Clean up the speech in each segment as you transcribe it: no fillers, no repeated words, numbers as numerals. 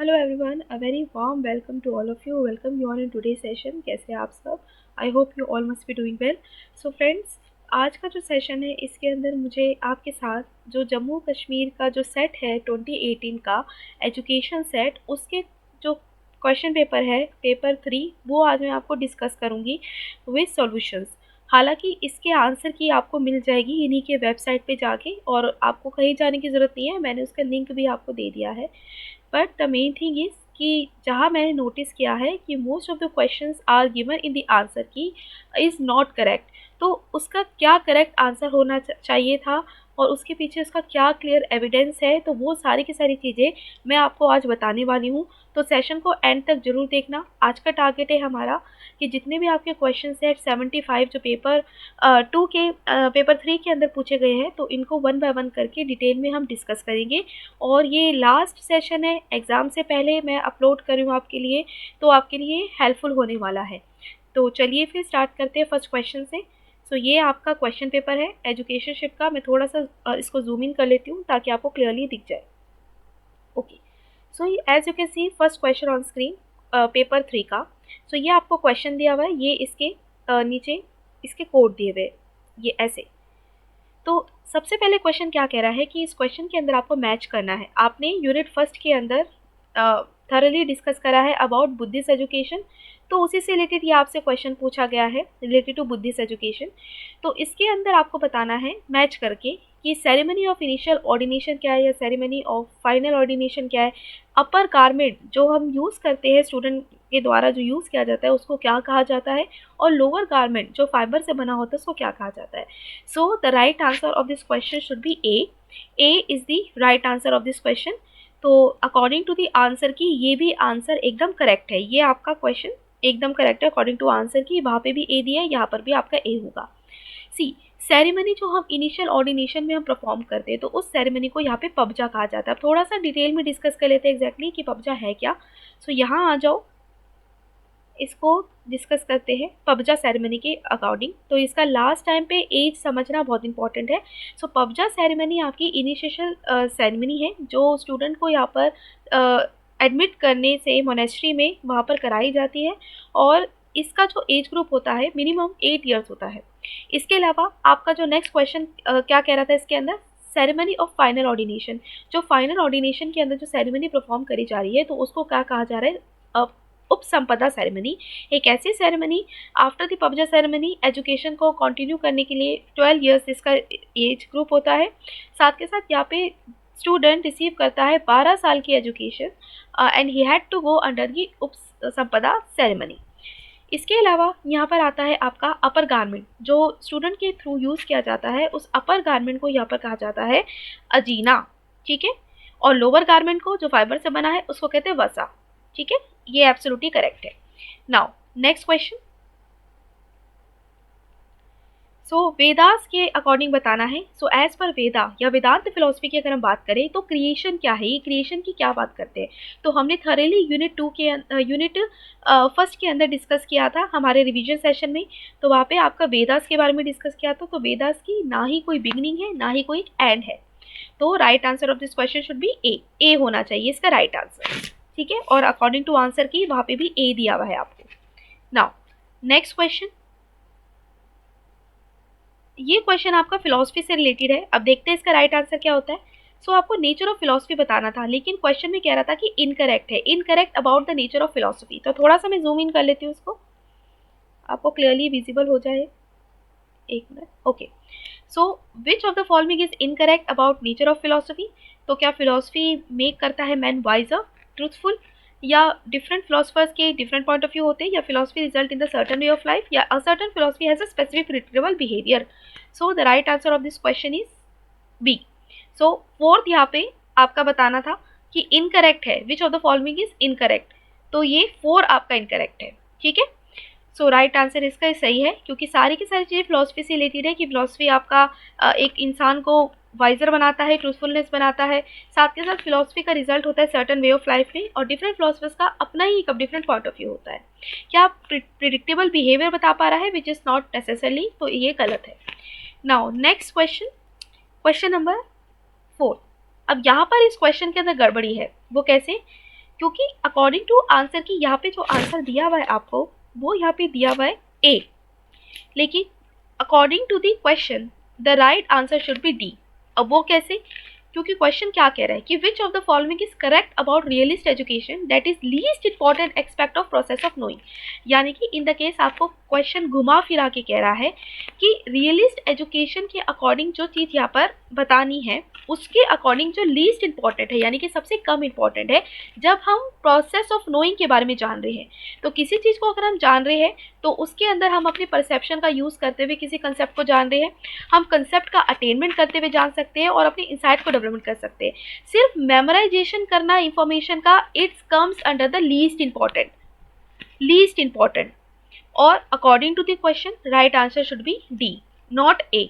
Hello everyone, a very warm welcome to all of you. Welcome you all in today session. कैसे हैं आप सब? I hope you all must be doing well. So friends, आज का जो session है इसके अंदर मुझे आपके साथ जो जम्मू कश्मीर का जो सेट है 2018 का एजुकेशन सेट, उसके जो क्वेश्चन पेपर है पेपर 3, वो आज मैं आपको डिस्कस करूँगी विद सॉल्यूशंस। हालांकि इसके आंसर की आपको मिल जाएगी इन्हीं के वेबसाइट पे जाके, और आपको कहीं जाने की ज़रूरत नहीं है, मैंने उसका लिंक भी आपको दे दिया है। But the main thing is कि जहाँ मैंने नोटिस किया है कि most of the questions are given in the answer key is not correct. तो उसका क्या करेक्ट आंसर होना चाहिए था और उसके पीछे उसका क्या क्लियर एविडेंस है, तो वो सारी की सारी चीज़ें मैं आपको आज बताने वाली हूँ। तो सेशन को एंड तक ज़रूर देखना। आज का टारगेट है हमारा कि जितने भी आपके क्वेश्चन है 75 जो पेपर 2 के पेपर 3 के अंदर पूछे गए हैं, तो इनको वन बाय वन करके डिटेल में हम डिस्कस करेंगे। और ये लास्ट सेशन है, एग्ज़ाम से पहले मैं अपलोड कर रही हूँ आपके लिए, तो आपके लिए हेल्पफुल होने वाला है। तो चलिए फिर स्टार्ट करते हैं फर्स्ट क्वेश्चन से। सो ये आपका क्वेश्चन पेपर है एजुकेशनशिप का। मैं थोड़ा सा इसको जूम इन कर लेती हूँ ताकि आपको क्लियरली दिख जाए। Okay, so as you can see first question on screen, paper 3 का। सो ये आपको क्वेश्चन दिया हुआ है, ये इसके नीचे इसके कोड दिए हुए ये ऐसे। तो सबसे पहले क्वेश्चन क्या कह रहा है कि इस क्वेश्चन के अंदर आपको मैच करना है। आपने यूनिट फर्स्ट के अंदर थरली डिस्कस करा है अबाउट बुद्धिस्ट एजुकेशन, तो उसी से रिलेटेड ये आपसे क्वेश्चन पूछा गया है रिलेटेड टू बुद्धिस्ट एजुकेशन। तो इसके अंदर आपको बताना है मैच करके कि सेरेमनी ऑफ इनिशियल ऑर्डिनेशन क्या है या सेरेमनी ऑफ फाइनल ऑर्डिनेशन क्या है। अपर गारमेंट जो हम यूज़ करते हैं, स्टूडेंट के द्वारा जो यूज़ किया जाता है, उसको क्या कहा जाता है, और लोअर गारमेंट जो फाइबर से बना होता है उसको क्या कहा जाता है। So the right answer of this question should be A. A is the right answer of this question. तो अकॉर्डिंग टू द आंसर की ये भी आंसर एकदम करेक्ट है। ये आपका क्वेश्चन एकदम करेक्ट है अकॉर्डिंग टू आंसर की। वहाँ पे भी ए दिया है, यहाँ पर भी आपका ए होगा। सी, सेरेमनी जो हम इनिशियल ऑर्डिनेशन में हम परफॉर्म करते हैं, तो उस सेरेमनी को यहाँ पे पबजा कहा जाता है। अब थोड़ा सा डिटेल में डिस्कस कर लेते हैं एग्जैक्टली कि पबजा है क्या। सो यहाँ आ जाओ, इसको डिस्कस करते हैं पबजा सेरेमनी के अकॉर्डिंग। तो इसका लास्ट टाइम पे एज समझना बहुत इंपॉर्टेंट है। सो पबजा सेरेमनी आपकी इनिशियल सेरेमनी है जो स्टूडेंट को यहाँ पर एडमिट करने से मोनेस्ट्री में वहाँ पर कराई जाती है, और इसका जो एज ग्रुप होता है मिनिमम 8 ईयर्स होता है। इसके अलावा आपका जो नेक्स्ट क्वेश्चन क्या कह रहा था इसके अंदर, सेरेमनी ऑफ फाइनल ऑर्डिनेशन। जो फाइनल ऑर्डिनेशन के अंदर जो सेरेमनी परफॉर्म करी जा रही है, तो उसको क्या कहा जा रहा है, उपसंपदा सेरेमनी। एक ऐसी ceremony after the pabbajja ceremony education को कंटिन्यू करने के लिए 12 ईयर्स इसका एज ग्रुप होता है। साथ के साथ यहाँ पे स्टूडेंट रिसीव करता है 12 साल की education and he had to go under the upasampada ceremony. इसके अलावा यहाँ पर आता है आपका अपर गारमेंट, जो स्टूडेंट के थ्रू यूज़ किया जाता है, उस अपर गारमेंट को यहाँ पर कहा जाता है अजीना। ठीक है, और लोअर गारमेंट को जो फाइबर से बना है उसको कहते हैं वसा। ठीक है, ये एब्सोल्युटली करेक्ट है। Now next question. So Vedas के अकॉर्डिंग बताना है। सो एज पर वेदा या वेदांत फिलोसफी की अगर हम बात करें तो क्रिएशन क्या है, ये क्रिएशन की क्या बात करते हैं। तो हमने थरेली यूनिट फर्स्ट के अंदर डिस्कस किया था हमारे रिवीजन सेशन में। तो वहाँ पे आपका वेदास के बारे में डिस्कस किया था। तो वेदास की ना ही कोई बिगनिंग है ना ही कोई एंड है। तो right answer of this question should be A. A होना चाहिए इसका राइट आंसर। ठीक है, और अकॉर्डिंग टू आंसर की वहाँ पे भी ए दिया हुआ है आपको। Now next question. ये क्वेश्चन आपका फिलॉसफी से रिलेटेड है। अब देखते हैं इसका राइट आंसर क्या होता है। सो आपको नेचर ऑफ फिलॉसफी बताना था, लेकिन क्वेश्चन में कह रहा था कि इनकरेक्ट है, incorrect about the nature of philosophy. तो थोड़ा सा मैं जूम इन कर लेती हूँ उसको, आपको क्लियरली विजिबल हो जाए। एक minute. Okay, so which of the following is incorrect about nature of philosophy. तो क्या फिलॉसफी मेक करता है मैन वाइजर, ट्रूथफुल, या डिफरेंट फिलोसफर्स के डिफरेंट पॉइंट ऑफ व्यू होते हैं, या philosophy result in the certain way of life, या a certain philosophy has a specific predictable behaviour. So the right answer of this question is B. So fourth यहाँ पे आपका बताना था कि इनकरेक्ट है, which of the following is incorrect. तो ये 4 आपका इनकरेक्ट है। ठीक है, सो राइट आंसर इसका सही है, क्योंकि सारी की सारी चीज़ें फिलॉसफी से रिलेटेड है कि फिलॉसफी आपका एक इंसान को वाइजर बनाता है, ट्रूथफुलनेस बनाता है। साथ के साथ फिलॉसफी का रिजल्ट होता है सर्टन वे ऑफ लाइफ में, और डिफरेंट फिलोसफर्स का अपना ही एक डिफरेंट पॉइंट ऑफ व्यू होता है। क्या प्रिडिक्टेबल बिहेवियर बता पा रहा है, विच इज़ नॉट नेसेसरली, तो ये गलत है। Now next question, question number 4। अब यहाँ पर इस क्वेश्चन के अंदर गड़बड़ी है। वो कैसे क्योंकि अकॉर्डिंग टू आंसर की यहाँ पे जो आंसर दिया हुआ है आपको वो यहाँ पे दिया हुआ है ए, लेकिन according to the question the right answer should be D. अब वो कैसे? क्योंकि क्वेश्चन क्या कह रहा है कि विच of the following is correct about realist education that is least important expect of process of knowing. यानी कि इन द केस आपको क्वेश्चन घुमा फिरा के कह रहा है कि रियलिस्ट एजुकेशन के अकॉर्डिंग जो चीज़ यहाँ पर बतानी है उसके अकॉर्डिंग जो लीस्ट इंपॉर्टेंट है, यानी कि सबसे कम इंपॉर्टेंट है जब हम प्रोसेस ऑफ नोइंग के बारे में जान रहे हैं। तो किसी चीज़ को अगर हम जान रहे हैं तो उसके अंदर हम अपने परसेप्शन का यूज़ करते हुए किसी कंसेप्ट को जान रहे हैं, हम कंसेप्ट का अटेनमेंट करते हुए जान सकते हैं और अपनी इंसाइट को डेवलपमेंट कर सकते हैं। सिर्फ मेमोराइजेशन करना इंफॉर्मेशन का, it's comes under the least important. और according to the question right answer should be D, not A.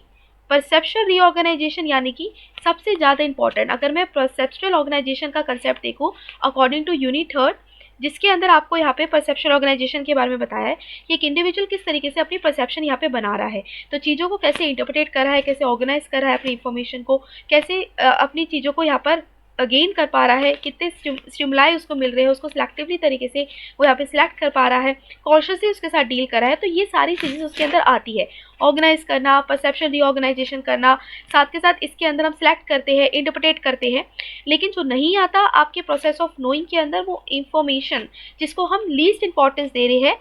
Perception reorganisation यानी कि सबसे ज़्यादा इंपॉर्टेंट। अगर मैं परसेप्चुअल ऑर्गेनाइजेशन का कंसेप्ट देखूँ अकॉर्डिंग टू यूनिट 3 जिसके अंदर आपको यहाँ पे परसेप्शन ऑर्गेनाइजेशन के बारे में बताया है कि एक इंडिविजुअल किस तरीके से अपनी परसेप्शन यहाँ पे बना रहा है, तो चीज़ों को कैसे इंटरप्रेट कर रहा है, कैसे ऑर्गेनाइज कर रहा है अपनी इंफॉर्मेशन को, कैसे अपनी चीज़ों को यहाँ पर गेन कर पा रहा है, कितने स्टिमुलाई उसको मिल रहे हैं, उसको सिलेक्टिवली तरीके से वो यहाँ पे सिलेक्ट कर पा रहा है, कॉन्शियसली उसके साथ डील कर रहा है। तो ये सारी चीज़ें उसके अंदर आती है, ऑर्गेनाइज करना, परसेप्शन रीऑर्गेनाइजेशन करना, साथ के साथ इसके अंदर हम सिलेक्ट करते हैं, इंटरप्रेट करते हैं। लेकिन जो नहीं आता आपके प्रोसेस ऑफ नोइंग के अंदर वो इंफॉर्मेशन जिसको हम लीस्ट इंपॉर्टेंस दे रहे हैं,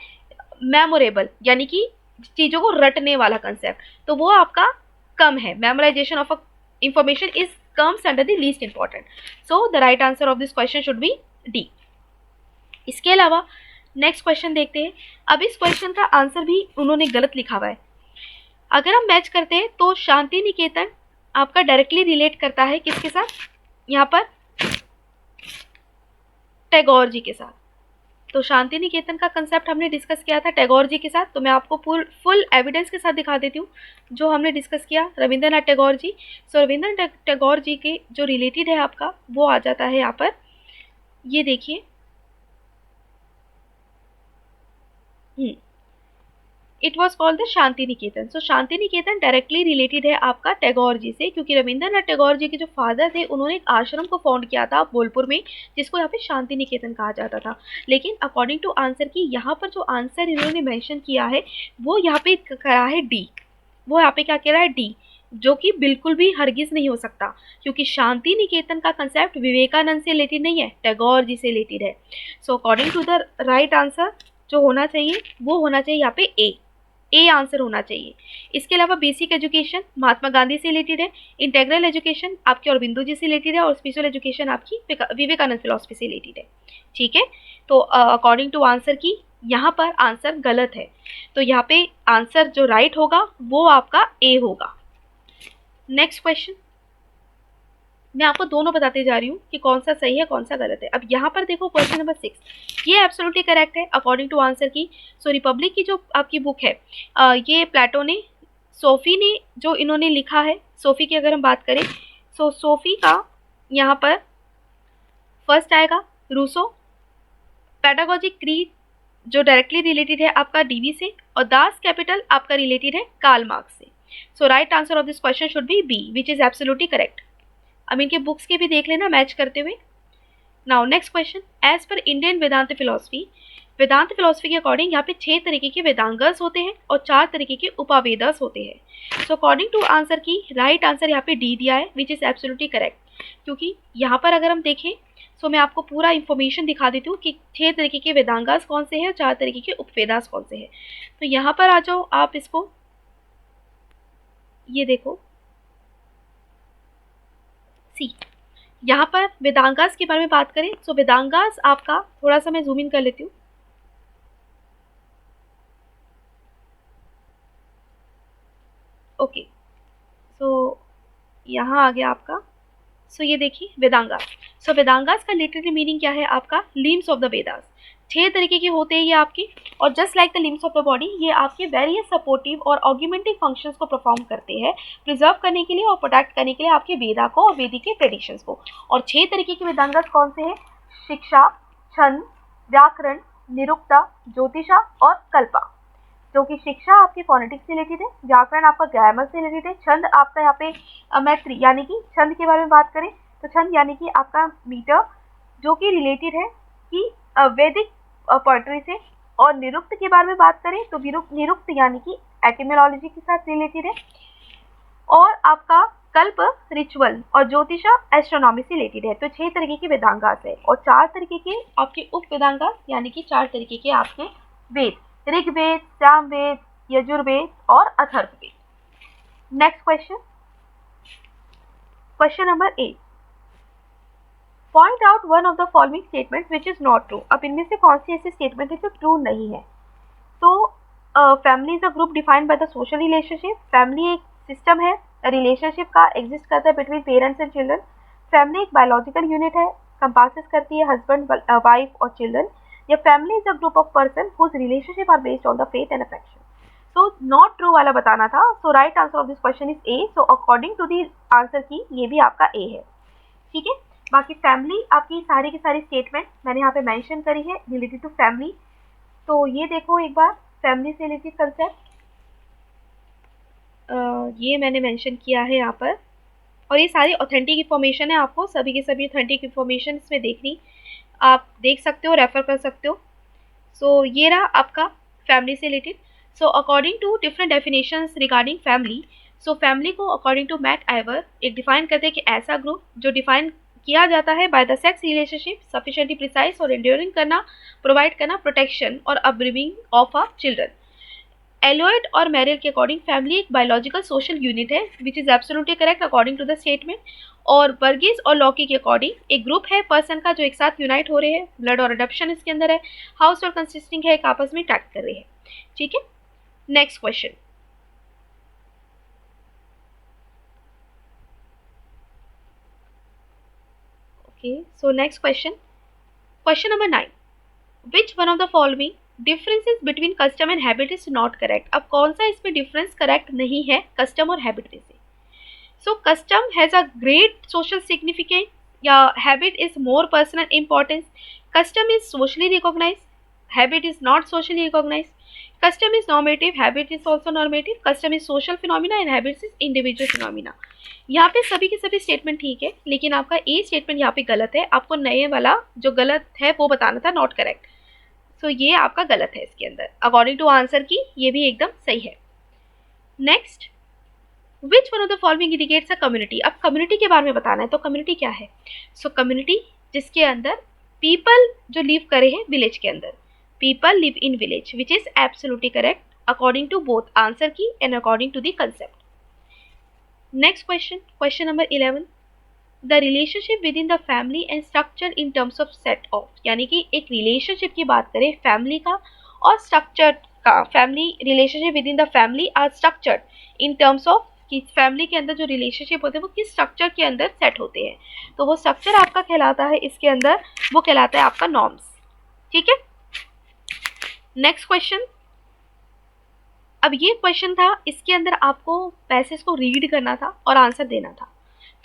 मेमोरेबल यानी कि चीज़ों को रटने वाला कंसेप्ट, तो वो आपका कम है। Memorisation of information is comes under the least important. So the right answer of this question should be D. इसके अलावा नेक्स्ट क्वेश्चन देखते हैं। अब इस क्वेश्चन का आंसर भी उन्होंने गलत लिखा हुआ है। अगर हम मैच करते हैं तो शांति निकेतन आपका डायरेक्टली रिलेट करता है किसके साथ, यहाँ पर टैगोर जी के साथ। तो शांति निकेतन का कंसेप्ट हमने डिस्कस किया था टैगोर जी के साथ, तो मैं आपको फुल एविडेंस के साथ दिखा देती हूँ जो हमने डिस्कस किया रविंद्रनाथ टैगोर जी। सो रविंद्रनाथ टैगोर जी के जो रिलेटेड है आपका वो आ जाता है यहाँ पर, ये देखिए it was called the Shanti Niketan. So Shanti Niketan directly related है आपका टैगोर जी से, क्योंकि रविंद्रनाथ टैगोर जी के जो फादर थे उन्होंने एक आश्रम को फाउंड किया था बोलपुर में जिसको यहाँ पे शांति निकेतन कहा जाता था। लेकिन अकॉर्डिंग टू आंसर की यहाँ पर जो आंसर इन्होंने मेंशन किया है वो यहाँ पे करा है डी, वो यहाँ पे क्या कह रहा है डी, जो कि बिल्कुल भी हरगिज नहीं हो सकता, क्योंकि शांति निकेतन का कंसेप्ट विवेकानंद से रिलेटेड नहीं है, टैगोर जी से रिलेटेड है। So according to the right answer जो होना चाहिए वो होना चाहिए यहाँ पे ए आंसर होना चाहिए। इसके अलावा बेसिक एजुकेशन महात्मा गांधी से रिलेटेड है, इंटेग्रल एजुकेशन आपके अरबिंदो जी से रिलेटेड है और स्पेशल एजुकेशन आपकी विवेकानंद फिलॉसफी से रिलेटेड है। ठीक है, तो अकॉर्डिंग टू आंसर की यहाँ पर आंसर गलत है, तो यहाँ पे आंसर जो राइट होगा वो आपका ए होगा। नेक्स्ट क्वेश्चन मैं आपको दोनों बताते जा रही हूँ कि कौन सा सही है कौन सा गलत है। अब यहाँ पर देखो क्वेश्चन नंबर 6, ये एब्सोल्युटली करेक्ट है अकॉर्डिंग टू आंसर की। सो रिपब्लिक की जो आपकी बुक है ये प्लेटो ने, सोफी ने जो इन्होंने लिखा है, सोफी की अगर हम बात करें सो सोफी का यहाँ पर फर्स्ट आएगा रूसो, पेडागोजिक क्रीड जो डायरेक्टली रिलेटेड है आपका डीवी से, और दास कैपिटल आपका रिलेटेड है कार्ल मार्क्स से। So right answer of this question should be B which is absolutely correct. अब इनके बुक्स के भी देख लेना मैच करते हुए। Now next question, as per Indian Vedanta philosophy, Vedanta philosophy के अकॉर्डिंग यहाँ पे 6 तरीके के वेदांगस होते हैं और 4 तरीके के उपावेदस होते हैं। सो अकॉर्डिंग टू आंसर की राइट आंसर यहाँ पे डी दिया है विच इज़ एब्सोल्युटली करेक्ट, क्योंकि यहाँ पर अगर हम देखें सो मैं आपको पूरा इन्फॉर्मेशन दिखा देती हूँ कि 6 तरीके के वेदांगास कौन से हैं और 4 तरीके के उपवेदास कौन से हैं। तो यहाँ पर आ जाओ आप, इसको ये देखो सी, यहाँ पर वेदांगास के बारे में बात करें सो वेदांगास आपका, थोड़ा सा मैं जूम इन कर लेती हूँ, ओके सो यहाँ आ गया आपका। सो ये देखिए वेदांगास। सो वेदांगास का लिटरली मीनिंग क्या है आपका, लिम्स ऑफ द वेदास। 6 तरीके के होते हैं ये आपके, और just like the limbs of the body ये आपके वेरियस सपोर्टिव और ऑग्यूमेंटिंग फंक्शंस को परफॉर्म करते हैं, प्रिजर्व करने के लिए और प्रोटेक्ट करने के लिए आपके वेदा को और वेदिक के ट्रेडिशंस को। और 6 तरीके के वेदांगास कौन से हैं, शिक्षा, छंद, व्याकरण, निरुक्ता, ज्योतिषा और कल्पा। जो कि शिक्षा आपकी फोनेटिक्स से रिलेटेड है, व्याकरण आपका ग्रामर से रिलेटेड है, छंद आपका यहाँ पे मैत्री यानी कि छंद के बारे में बात करें तो छंद यानी कि आपका मीटर जो कि रिलेटेड है कि वैदिक पोएट्री से। और निरुक्त के बारे में बात करें तो निरुक्त यानी कि एटिमोलॉजी के साथ रिलेटेड है। और आपका कल्प रिचुअल और ज्योतिषा एस्ट्रोनॉमी से रिलेटेड है। तो 6 तरीके के वेदांगास है और 4 तरीके के आपके उप वेदांगास यानी कि 4 तरीके के आपके वेद, ऋग्वेद, सामवेद, यजुर्वेद और Atharvaveda. Next question, question number 8, point out one of the following statements which is not true. अब इनमें से कौन सी ऐसी स्टेटमेंट है जो ट्रू नहीं है। तो family is a group defined by the social relationship. Family एक सिस्टम है, रिलेशनशिप का एग्जिस्ट करता है between parents and children. Family एक बायोलॉजिकल यूनिट है, कंपासेस करती है हस्बैंड, वाइफ और चिल्ड्रन। या family is a group of person whose relationship are based on the faith and affection. So not true वाला बताना था। So right answer of this question is A. So according to the answer की ये भी आपका ए है। ठीक है, बाकी फैमिली आपकी सारी की सारी स्टेटमेंट मैंने यहाँ पे मेंशन करी है रिलेटेड टू फैमिली। तो ये देखो एक बार फैमिली से रिलेटेड कंसेप्ट ये मैंने मेंशन किया है यहाँ पर। और ये सारी ऑथेंटिक इन्फॉर्मेशन है, आपको सभी की सभी ऑथेंटिक इन्फॉर्मेशन इसमें देखनी, आप देख सकते हो, रेफर कर सकते हो। सो ये रहा आपका फैमिली से related. So according to different definitions regarding family, so family को अकॉर्डिंग टू मैक आइवर एक डिफाइन करते हैं कि ऐसा ग्रुप जो डिफाइन किया जाता है by the sex relationship sufficiently precise और एंड्योरिंग करना, प्रोवाइड करना प्रोटेक्शन और upbringing of a children. Elliott और मेरिल के अकॉर्डिंग फैमिली एक बायोलॉजिकल सोशल यूनिट है which is absolutely correct according to the statement. और बर्गिस और लॉकी के अकॉर्डिंग एक ग्रुप है पर्सन का जो एक साथ यूनाइट हो रहे हैं, ब्लड और अडॉप्शन इसके अंदर है, हाउस होल्ड कंसिस्टिंग है, एक आपस में इंटरेक्ट कर रहे हैं। ठीक है, next question, okay so next question, question number 9, which one of the following differences between custom and habit is not correct. अब कौन सा इसमें डिफरेंस करेक्ट नहीं है कस्टम और हैबिट में से। So custom has a great social significance या habit is more personal importance. Custom is socially recognise, habit is not socially recognise. Custom is normative, habit is also normative. Custom is social phenomena and habits is individual phenomena. यहाँ पे सभी के सभी statement ठीक है, लेकिन आपका ए statement यहाँ पे गलत है। आपको नए वाला जो गलत है वो बताना था, नॉट करेक्ट। सो ये आपका गलत है इसके अंदर, अकॉर्डिंग टू आंसर की ये भी एकदम सही है। Next, which one of the following indicates a community. अब कम्युनिटी के बारे में बताना है, तो कम्युनिटी क्या है। सो कम्युनिटी जिसके अंदर पीपल जो लिव करे हैं विलेज के अंदर, people live in village which is absolutely correct according to both answer की and according to the concept. Next question, question number 11, the relationship with in the family and structure in terms of set of. यानी कि एक relationship की बात करें family का और structure का, family relationship with in the family are structured in terms of कि फैमिली के अंदर जो रिलेशनशिप होते हैं वो किस स्ट्रक्चर के अंदर सेट होते हैं। तो वो स्ट्रक्चर आपका कहलाता है इसके अंदर, वो कहलाता है आपका नॉर्म्स। ठीक है, नेक्स्ट क्वेश्चन, अब ये क्वेश्चन था, इसके अंदर आपको पैसेज को रीड करना था और आंसर देना था।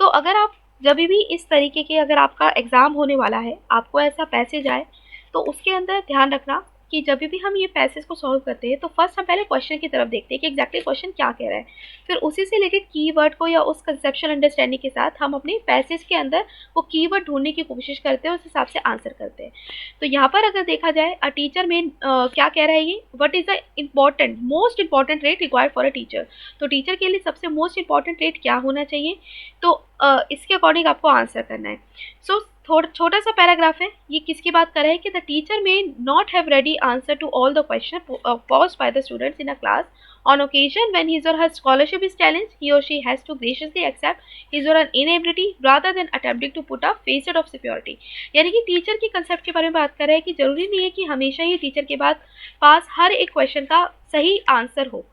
तो अगर आप जब भी इस तरीके के अगर आपका एग्ज़ाम होने वाला है, आपको ऐसा पैसेज आए, तो उसके अंदर ध्यान रखना कि जब भी हम ये पैसेज को सॉल्व करते हैं तो फर्स्ट हम पहले क्वेश्चन की तरफ देखते हैं कि एग्जैक्टली क्वेश्चन क्या कह रहा है, फिर उसी से रिलेटेड कीवर्ड को या उस कंसेप्चुअल अंडरस्टैंडिंग के साथ हम अपने पैसेज के अंदर वो कीवर्ड ढूंढने की कोशिश करते हैं, उस हिसाब से आंसर करते हैं। तो यहाँ पर अगर देखा जाए अ टीचर में क्या कह रहा है ये, what is the important most important rate required for a teacher. तो टीचर के लिए सबसे मोस्ट इंपॉर्टेंट रेट क्या होना चाहिए, तो इसके अकॉर्डिंग आपको आंसर करना है। सो छोटा सा पैराग्राफ है, ये किसकी बात कर रहा है कि the teacher may not have ready answer to all the question posed by the students in a class. On occasion when his or her scholarship is challenged, he or she has to graciously accept his or her inability rather than attempting to put a facet of superiority. यानी कि teacher की concept के बारे में बात कर रहे हैं कि जरूरी नहीं है कि हमेशा ही टीचर के पास हर एक क्वेश्चन का सही आंसर हो।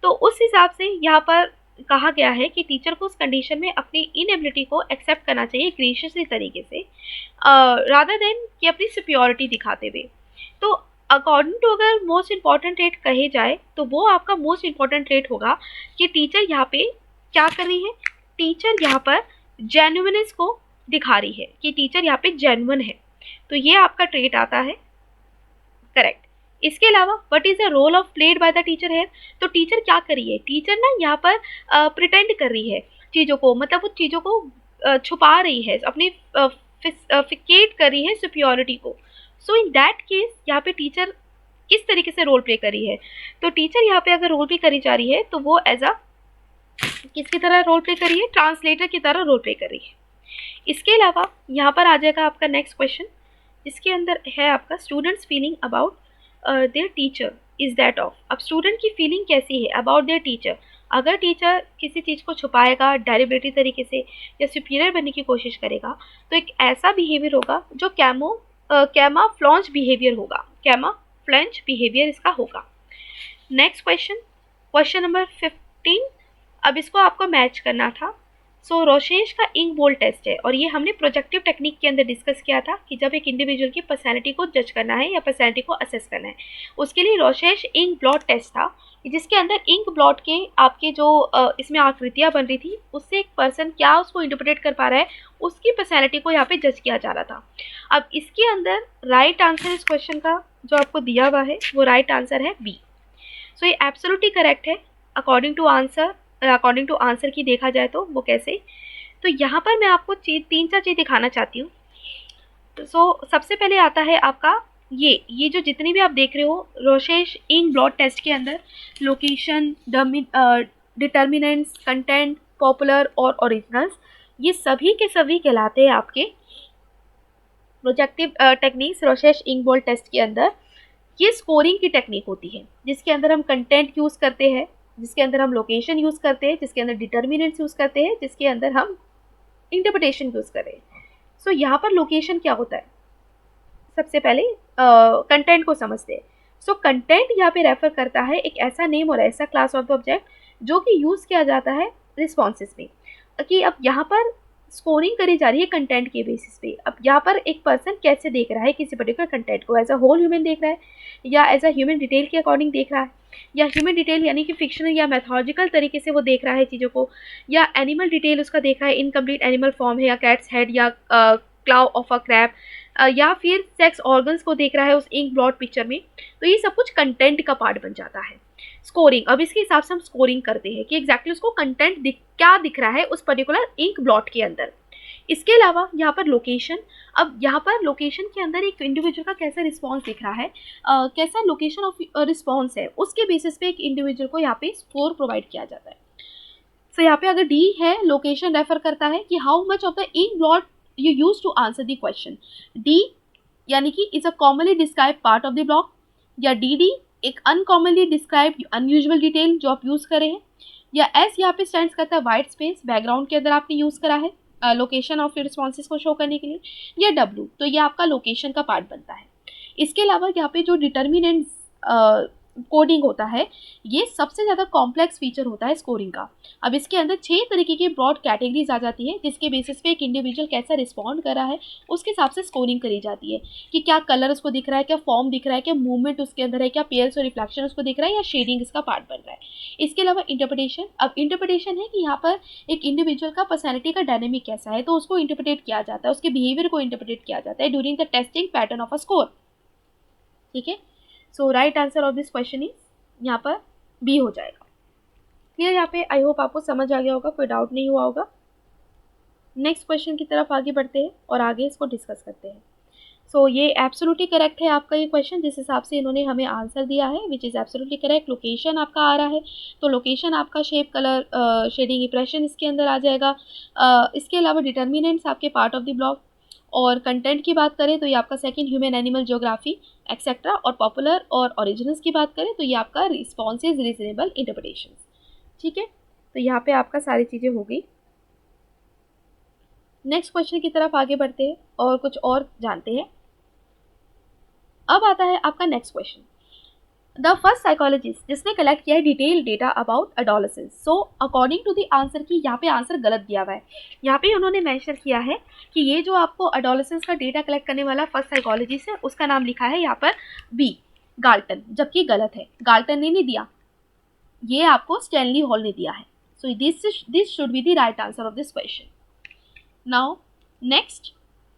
तो उस हिसाब से यहाँ पर कहा गया है कि टीचर को उस कंडीशन में अपनी इनएबिलिटी को एक्सेप्ट करना चाहिए ग्रेशियसली तरीके से, रादर देन कि अपनी सुपियोरिटी दिखाते हुए। तो अकॉर्डिंग टू अगर मोस्ट इंपॉर्टेंट रेट कहे जाए तो वो आपका मोस्ट इंपॉर्टेंट रेट होगा कि टीचर यहाँ पे क्या कर रही है, टीचर यहाँ पर जेन्युइननेस को दिखा रही है कि टीचर यहाँ पे जेन्युइन है, तो ये आपका ट्रेट आता है करेक्ट। इसके अलावा what is the role of played by the teacher है, तो टीचर क्या कर रही है, टीचर ना यहाँ पर प्रिटेंड कर रही है चीज़ों को, मतलब वो चीज़ों को छुपा रही है, अपनी फिकेट कर रही है सुपियोरिटी को। सो इन दैट केस यहाँ पे टीचर किस तरीके से रोल प्ले करी है, तो टीचर यहाँ पे अगर रोल प्ले करी जा रही है तो वो एज अ किसकी तरह रोल प्ले करी है, ट्रांसलेटर की तरह रोल प्ले कर रही है। इसके अलावा यहाँ पर आ जाएगा आपका नेक्स्ट क्वेश्चन, जिसके अंदर है आपका students feeling about their teacher is that of. अब स्टूडेंट की फीलिंग कैसी है अबाउट देयर टीचर, अगर टीचर किसी चीज़ को छुपाएगा डेलिबरेटली तरीके से या सुपीरियर बनने की कोशिश करेगा, तो एक ऐसा बिहेवियर होगा जो कैमा फ्लॉन्च बिहेवियर होगा, कैमा फ्लॉन्च बिहेवियर इसका होगा। Next question, question number 15। अब इसको आपको मैच करना था। सो रोशेश का इंक बोल्ड टेस्ट है, और ये हमने प्रोजेक्टिव टेक्निक के अंदर डिस्कस किया था कि जब एक इंडिविजुअल की पर्सनैलिटी को जज करना है या पर्सनैलिटी को असेस करना है, उसके लिए रोशेश इंक ब्लॉट टेस्ट था, जिसके अंदर इंक ब्लॉट के आपके जो इसमें आकृतियाँ बन रही थी, उससे एक पर्सन क्या उसको इंटरप्रेट कर पा रहा है, उसकी पर्सनैलिटी को यहाँ पे जज किया जा रहा था। अब इसके अंदर राइट आंसर इस क्वेश्चन का जो आपको दिया हुआ है वो राइट आंसर है बी। सो ये एब्सोल्युटली करेक्ट है अकॉर्डिंग टू आंसर की देखा जाए तो वो कैसे। तो यहाँ पर मैं आपको तीन चार चीज़ दिखाना चाहती हूँ। सो सबसे पहले आता है आपका ये जो जितनी भी आप देख रहे हो रोशेश इंक ब्लॉट टेस्ट के अंदर, लोकेशन, डिटर्मिनेंट्स, कंटेंट, पॉपुलर और ओरिजिनल्स, ये सभी के सभी कहलाते हैं आपके projective techniques Rorschach ink blot test के अंदर। ये स्कोरिंग की टेक्निक होती है जिसके अंदर हम कंटेंट यूज़ करते हैं, जिसके अंदर हम लोकेशन यूज़ करते हैं, जिसके अंदर डिटर्मिनेंट्स यूज़ करते हैं, जिसके अंदर हम इंटरप्रिटेशन यूज़ करें। सो यहाँ पर लोकेशन क्या होता है, सबसे पहले कंटेंट को समझते हैं। सो कंटेंट यहाँ पे रेफर करता है एक ऐसा नेम और ऐसा क्लास ऑफ द ऑब्जेक्ट जो कि यूज़ किया जाता है रिस्पॉन्सेज में, कि अब यहाँ पर स्कोरिंग करी जा रही है कंटेंट के बेसिस पे। अब यहाँ पर एक पर्सन कैसे देख रहा है किसी पर्टिकुलर कंटेंट को, एज अ होल ह्यूमन देख रहा है या एज अ ह्यूमन डिटेल के अकॉर्डिंग देख रहा है, या ह्यूमन डिटेल यानी कि फिक्शनल या मैथोलॉजिकल तरीके से वो देख रहा है चीज़ों को, या एनिमल डिटेल उसका देख रहा है, इनकम्प्लीट एनिमल फॉर्म है या कैट्स हेड या क्लाव ऑफ अ क्रैब, या फिर सेक्स ऑर्गन्स को देख रहा है उस इंक ब्लॉट पिक्चर में। तो ये सब कुछ कंटेंट का पार्ट बन जाता है। स्कोरिंग, अब इसके हिसाब से हम स्कोरिंग करते हैं कि एग्जैक्टली उसको कंटेंट क्या दिख रहा है उस पर्टिकुलर इंक ब्लॉट के अंदर। इसके अलावा यहाँ पर लोकेशन, अब यहाँ पर लोकेशन के अंदर एक इंडिविजुअल का कैसा रिस्पॉन्स दिख रहा है, कैसा लोकेशन ऑफ रिस्पॉन्स है, उसके बेसिस पे एक इंडिविजुअल को यहाँ पे स्कोर प्रोवाइड किया जाता है। सो यहाँ पे अगर डी है, लोकेशन रेफर करता है कि how much of the ink blot you use to answer the question. D यानी कि is a commonly describe part of the blot, या डी एक अनकॉमनली डिस्क्राइब अनयूजुअल डिटेल जो आप यूज़ करे हैं, या एस यहाँ पे स्टैंड करता है वाइट स्पेस बैकग्राउंड के अंदर आपने यूज़ करा है लोकेशन ऑफ रिस्पॉन्सेज को शो करने के लिए, या डब्ल्यू तो ये आपका लोकेशन का पार्ट बनता है। इसके अलावा यहाँ पे जो डिटर्मिनेंट्स कोडिंग होता है, ये सबसे ज़्यादा कॉम्प्लेक्स फीचर होता है स्कोरिंग का। अब इसके अंदर 6 तरीके की ब्रॉड कैटेगरीज आ जाती है जिसके बेसिस पे एक इंडिविजुअल कैसा रिस्पॉन्ड कर रहा है उसके हिसाब से स्कोरिंग करी जाती है, कि क्या कलर उसको दिख रहा है, क्या फॉर्म दिख रहा है, क्या मूवमेंट उसके अंदर है, क्या पेयर्स और रिफ्लेक्शन उसको दिख रहा है, या शेडिंग इसका पार्ट बन रहा है। इसके अलावा इंटरप्रिटेशन, अब इंटरप्रिटेशन है कि यहाँ पर एक इंडिविजुअल का पर्सनैलिटी का डायनेमिक कैसा है, तो उसको इंटरप्रिटेट किया जाता है, उसके बिहेवियर को इंटरप्रिटेट किया जाता है during the testing pattern of a score. ठीक है, so right answer of this question is यहाँ पर बी हो जाएगा। क्लियर, यहाँ पे आई होप आपको समझ आ गया होगा, कोई डाउट नहीं हुआ होगा। नेक्स्ट क्वेश्चन की तरफ आगे बढ़ते हैं और आगे इसको डिस्कस करते हैं। सो ये एब्सोल्युटली करेक्ट है आपका ये क्वेश्चन, जिस हिसाब से इन्होंने हमें आंसर दिया है, which is absolutely correct. Location आपका आ रहा है, तो लोकेशन आपका शेप, कलर, शेडिंग, इंप्रेशन इसके अंदर आ जाएगा। इसके अलावा डिटर्मिनेंट्स आपके पार्ट ऑफ द ब्लॉक, और कंटेंट की बात करें तो ये आपका second human animal geography etcetera, और पॉपुलर और ओरिजिनल्स की बात करें तो ये आपका रिस्पॉन्सेज रीजनेबल इंटरप्रिटेशन। ठीक है, तो यहाँ पे आपका सारी चीज़ें हो गई। नेक्स्ट क्वेश्चन की तरफ आगे बढ़ते हैं और कुछ और जानते हैं। अब आता है आपका next question, the first psychologist जिसने कलेक्ट किया है detail data about adolescence. So according to the answer key यहाँ पे आंसर गलत दिया हुआ है। यहाँ पे उन्होंने मेंशन किया है कि ये जो आपको एडोलेसेंस का डेटा कलेक्ट करने वाला फर्स्ट साइकोलॉजिस्ट है उसका नाम लिखा है यहाँ पर बी, गाल्टन, जबकि गलत है। गाल्टन ने नहीं दिया, ये आपको स्टैनली हॉल ने दिया है। So this should be the right answer of this question. Now next,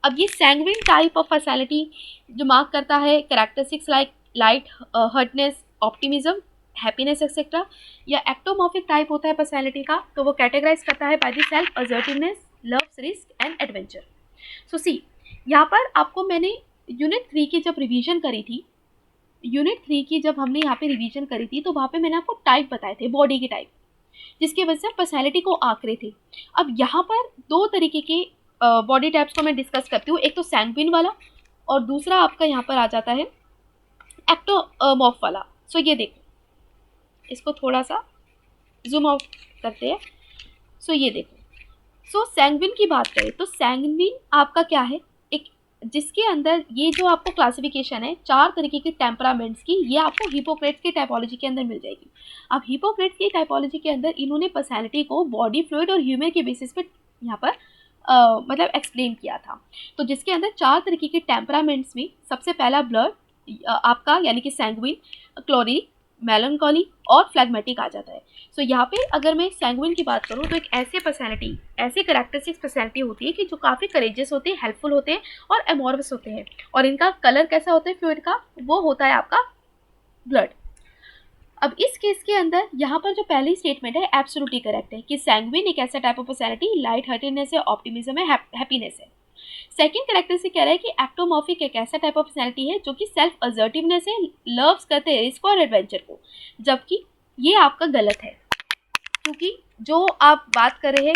अब ये सैंग्विन टाइप ऑफ पर्सनैलिटी जो मार्क करता है characteristics like light heartedness, optimism, happiness etcetera, या एक्टोमॉर्फिक टाइप होता है पर्सनैलिटी का, तो वो कैटेगराइज करता है by the self assertiveness, loves risk and adventure. So C, यहाँ पर आपको मैंने यूनिट 3 की जब रिवीजन करी थी, यूनिट 3 की जब हमने यहाँ पे रिवीजन करी थी, तो वहाँ पे मैंने आपको टाइप बताए थे, बॉडी के टाइप, जिसकी वजह से आप पर्सनैलिटी को आंकड़े थे। अब यहाँ पर दो तरीके के बॉडी टाइप्स को मैं डिस्कस करती हूँ, एक तो सैंग्विन वाला और दूसरा आपका यहाँ पर आ जाता है एक्टोमॉर्फ वाला। सो ये देखो, इसको थोड़ा सा जूम आउट करते हैं। सो ये देखो, सो सैंग्विन की बात करें तो सैंग्विन आपका क्या है, एक जिसके अंदर ये जो आपको क्लासिफिकेशन है 4 तरीके के टेम्परामेंट्स की, ये आपको हिपोक्रेट्स की टाइपोलॉजी के अंदर मिल जाएगी। अब हिपोक्रेट्स की टाइपोलॉजी के अंदर इन्होंने पर्सनैलिटी को बॉडी फ्लूइड और ह्यूमर के बेसिस पे यहाँ पर मतलब एक्सप्लेन किया था। तो जिसके अंदर 4 तरीके के टेम्परामेंट्स में सबसे पहला ब्लड आपका यानी कि सैंग्विन, क्लोरिक, मेलनकॉली और फ्लैग्मेटिक आ जाता है। सो यहाँ पे अगर मैं सैंग्विन की बात करूँ तो एक ऐसे पर्सनैलिटी, ऐसी करेक्टरिस्टिक्स पर्सनैलिटी होती है कि जो काफ़ी करेजियस होते हैं, हेल्पफुल होते हैं और एमोरवस होते हैं। और इनका कलर कैसा होता है फ्लूइड का, वो होता है आपका ब्लड। अब इस केस के अंदर यहाँ पर जो पहली स्टेटमेंट है एब्सोल्युटली करेक्ट है कि सैंग्विन एक ऐसा type of personality, light heartedness है, ऑप्टिमिज्म है, हैप्पीनेस है। सेकंड कैरेक्टरिस्टिक कह रहा है कि एक्टोमॉर्फिक एक ऐसा टाइप ऑफ पर्सनैलिटी है जो कि सेल्फ असर्टिवनेस है, लव्स करते हैं रिस्क और एडवेंचर को, जबकि ये आपका गलत है। क्योंकि जो आप बात कर रहे हैं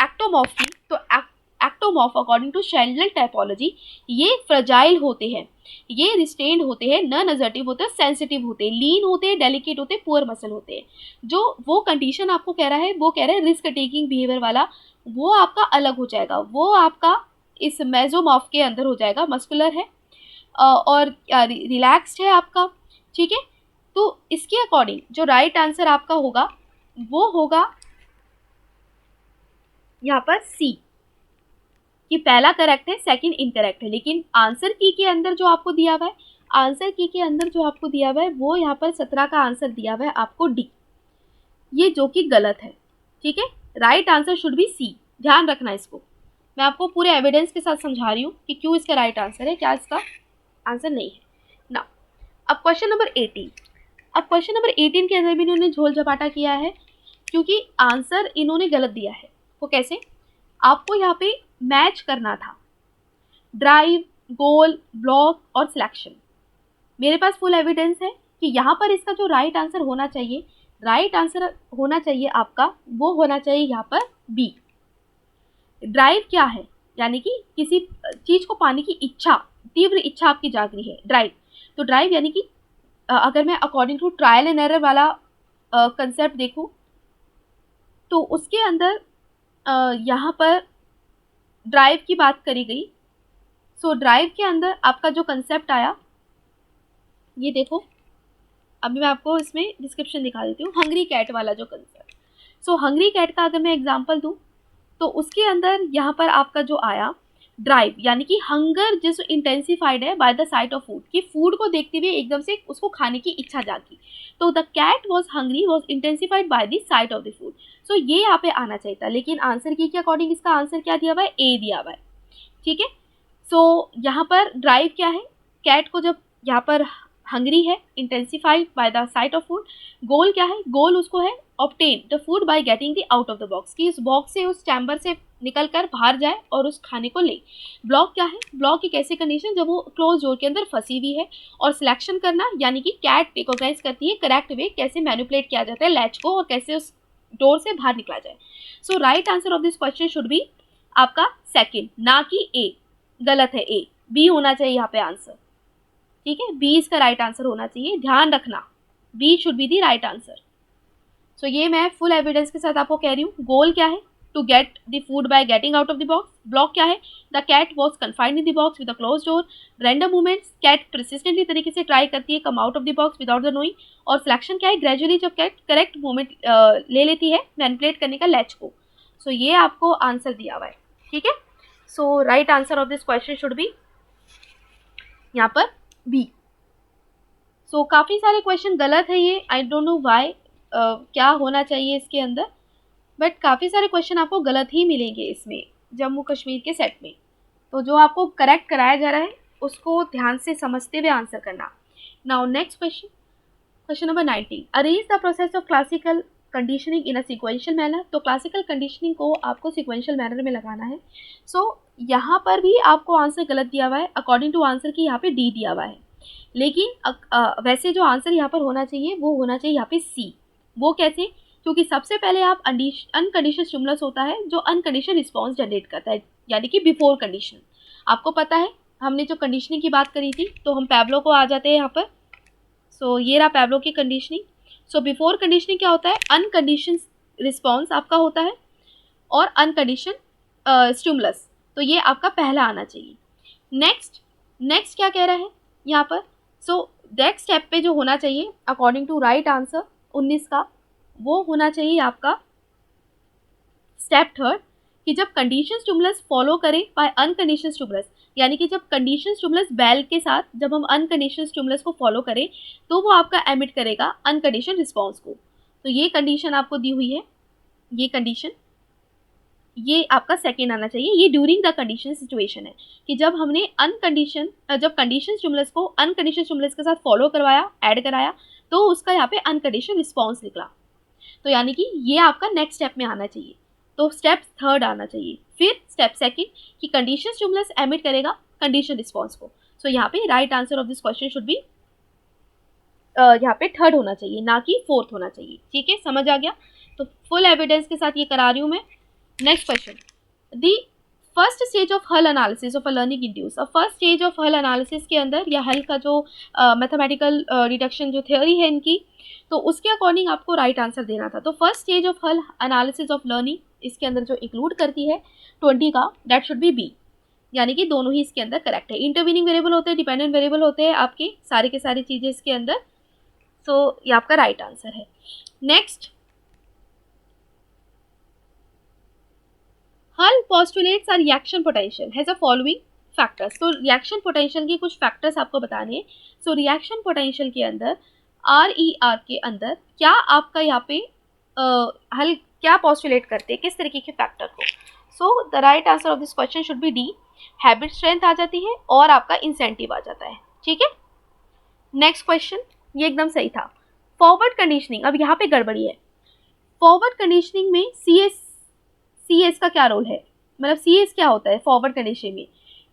एक्टोमॉर्फ की, तो ectomorph according to Sheldon typology ये फ्रजाइल होते हैं, ये रिस्ट्रेन्ड होते हैं, नॉन असर्टिव होते हैं, सेंसिटिव होते हैं, लीन होते हैं, डेलिकेट होते हैं, पुअर मसल होते हैं। जो वो कंडीशन आपको कह रहा है, वो कह रहा है रिस्क टेकिंग बिहेवियर वाला, वो आपका अलग हो जाएगा, वो आपका इस मेसोमॉर्फ के अंदर हो जाएगा, मस्कुलर है और रिलैक्स्ड है आपका, ठीक है। तो इसके अकॉर्डिंग जो राइट आंसर आपका होगा वो होगा यहाँ पर सी, कि पहला करेक्ट है, सेकंड इनकरेक्ट है। लेकिन आंसर की के अंदर जो आपको दिया हुआ है, आंसर की के अंदर जो आपको दिया हुआ है वो यहाँ पर 17 का आंसर दिया हुआ है आपको डी, ये जो कि गलत है, ठीक है। Right answer should be C, ध्यान रखना इसको। मैं आपको पूरे एविडेंस के साथ समझा रही हूँ कि क्यों इसका राइट आंसर है, क्या इसका आंसर नहीं है ना। अब क्वेश्चन नंबर 18, अब क्वेश्चन नंबर 18 के अंदर भी इन्होंने झोल झपाटा किया है, क्योंकि आंसर इन्होंने गलत दिया है। वो कैसे, आपको यहाँ पे मैच करना था ड्राइव, गोल, ब्लॉक और सिलेक्शन। मेरे पास फुल एविडेंस है कि यहाँ पर इसका जो राइट आंसर होना चाहिए, राइट आंसर होना चाहिए आपका, वो होना चाहिए यहाँ पर बी। ड्राइव क्या है, यानी कि किसी चीज़ को पाने की इच्छा, तीव्र इच्छा आपकी जाग रही है, ड्राइव। तो ड्राइव यानी कि अगर मैं according to trial and error वाला कंसेप्ट देखूं तो उसके अंदर यहाँ पर ड्राइव की बात करी गई। सो ड्राइव के अंदर आपका जो कंसेप्ट आया, ये देखो, अभी मैं आपको इसमें डिस्क्रिप्शन दिखा देती हूँ, हंग्री कैट वाला जो कंसेप्ट। सो हंग्री कैट का अगर मैं एग्जांपल दूँ तो उसके अंदर यहाँ पर आपका जो आया ड्राइव, यानी कि हंगर जो इंटेंसिफाइड है by the sight of food, कि फूड को देखते हुए एकदम से उसको खाने की इच्छा जागी। तो the cat was hungry was intensified by the sight of the food. So ये यहाँ पे आना चाहिए था, लेकिन आंसर की के अकॉर्डिंग इसका आंसर क्या दिया हुआ है, ए दिया हुआ है, ठीक है। सो यहाँ पर ड्राइव क्या है, कैट को जब यहाँ पर हंग्री है, intensified by the sight of food. Goal क्या है, गोल उसको है obtain the food by getting the out of the box, कि उस बॉक्स से, उस चैम्बर से निकल कर बाहर जाए और उस खाने को ले। ब्लॉक क्या है, ब्लॉक एक ऐसी कंडीशन जब वो क्लोज डोर के अंदर फंसी हुई है। और सिलेक्शन करना, यानी कि कैट रिकॉग्नाइज करती है करेक्ट वे कैसे मैनिपुलेट किया जाता है लैच को और कैसे उस डोर से बाहर निकला जाए। So right answer of this question should be आपका सेकेंड, ना कि ए। गलत है ए, बी होना चाहिए यहाँ पे आंसर, ठीक है। बी इसका राइट आंसर होना चाहिए, ध्यान रखना, B should be the right answer. So ये मैं फुल एविडेंस के साथ आपको कह रही हूँ। गोल क्या है, to get the food by getting out of the box. Block क्या है, the cat was confined in the box with a close door. Random movements, cat persistently तरीके से ट्राई करती है come out of the box without the knowing. और फ्लैक्शन क्या है, ग्रेजुअली जब कैट करेक्ट मूवमेंट ले लेती है मैनिपुलेट करने का लैच को। सो ये आपको आंसर दिया हुआ है, ठीक है। So right answer of this question should be यहाँ पर बी। सो काफ़ी सारे क्वेश्चन गलत है ये, आई डोंट नो वाई, क्या होना चाहिए इसके अंदर, बट काफ़ी सारे क्वेश्चन आपको गलत ही मिलेंगे इसमें जम्मू कश्मीर के सेट में। तो जो आपको करेक्ट कराया जा रहा है उसको ध्यान से समझते हुए आंसर करना। Now next question, question number 19, arrange the process of classical conditioning in a sequential manner. तो क्लासिकल कंडीशनिंग को आपको सिक्वेंशियल मैनर में लगाना है। सो यहाँ पर भी आपको आंसर गलत दिया हुआ है, अकॉर्डिंग टू आंसर की यहाँ पे डी दिया हुआ है, लेकिन वैसे जो आंसर यहाँ पर होना चाहिए वो होना चाहिए यहाँ पे सी। वो कैसे? क्योंकि सबसे पहले आप अनकंडीशनल स्टिमुलस होता है जो अनकंडीशनल रिस्पॉन्स जनरेट करता है, यानी कि बिफोर कंडीशन। आपको पता है हमने जो कंडीशनिंग की बात करी थी, तो हम पैब्लो को आ जाते हैं यहाँ पर। सो ये रहा पैब्लो की कंडीशनिंग। सो बिफोर कंडीशनिंग क्या होता है? अनकंडीशन रिस्पॉन्स आपका होता है और अनकंडीशन स्टिमुलस, तो ये आपका पहला आना चाहिए। नेक्स्ट क्या कह रहा है यहाँ पर? सो नेक्स्ट स्टेप पे जो होना चाहिए अकॉर्डिंग टू राइट आंसर 19 का, वो होना चाहिए आपका स्टेप थर्ड, कि जब कंडीशन स्टिमुलस फॉलो करे बाय अनकंडीशन स्टिमुलस, यानी कि जब कंडीशन स्टिमुलस बेल के साथ जब हम अनकंडीशन स्टिमुलस को फॉलो करें तो वो आपका एमिट करेगा अनकंडीशन रिस्पॉन्स को। तो ये कंडीशन आपको दी हुई है, ये कंडीशन, ये आपका सेकेंड आना चाहिए। ये ड्यूरिंग द कंडीशन सिचुएशन है कि जब हमने जब कंडीशन स्टिमुलस को अनकंडीशन स्टिमुलस के साथ फॉलो करवाया, ऐड कराया, तो उसका यहाँ पे अनकंडीशन रिस्पॉन्स निकला। तो यानी कि ये आपका नेक्स्ट स्टेप में आना चाहिए, तो स्टेप थर्ड आना चाहिए। फिर स्टेप सेकेंड कि कंडीशन स्टिमुलस एमिट करेगा कंडीशन रिस्पॉन्स को। सो यहाँ पे right answer of this question should be यहाँ पे थर्ड होना चाहिए, ना कि फोर्थ होना चाहिए। ठीक है, समझ आ गया? तो फुल एविडेंस के साथ ये करा रही हूँ मैं। Next question, the first stage of Hull analysis of a learning induce. अब first stage of Hull analysis के अंदर, या हल का जो मैथमेटिकल डिडक्शन जो थ्योरी है इनकी, तो उसके अकॉर्डिंग आपको राइट आंसर देना था। तो first stage of Hull analysis of learning इसके अंदर जो इंक्लूड करती है 20 का, दैट शुड बी बी, यानी कि दोनों ही इसके अंदर करेक्ट है। इंटरवीनिंग वेरिएबल होते हैं, डिपेंडेंट वेरिएबल होते हैं आपके सारे के सारी चीज़ें इसके अंदर। सो ये आपका राइट आंसर है। नेक्स्ट, हल postulates a reaction potential has a following factors। तो रिएक्शन पोटेंशियल के कुछ फैक्टर्स आपको बताने हैं। सो रिएक्शन पोटेंशियल के अंदर RER के अंदर क्या आपका यहाँ पे हल क्या पॉस्टुलेट करते हैं, किस तरीके के फैक्टर को? So the right answer of this question should be D, habit strength आ जाती है और आपका इंसेंटिव आ जाता है। ठीक है, नेक्स्ट क्वेश्चन, ये एकदम सही था। फॉरवर्ड कंडीशनिंग, अब यहाँ पे गड़बड़ी है। फॉरवर्ड कंडीशनिंग में CS का क्या रोल है, मतलब CS क्या होता है फॉरवर्ड कंडीशनिंग में?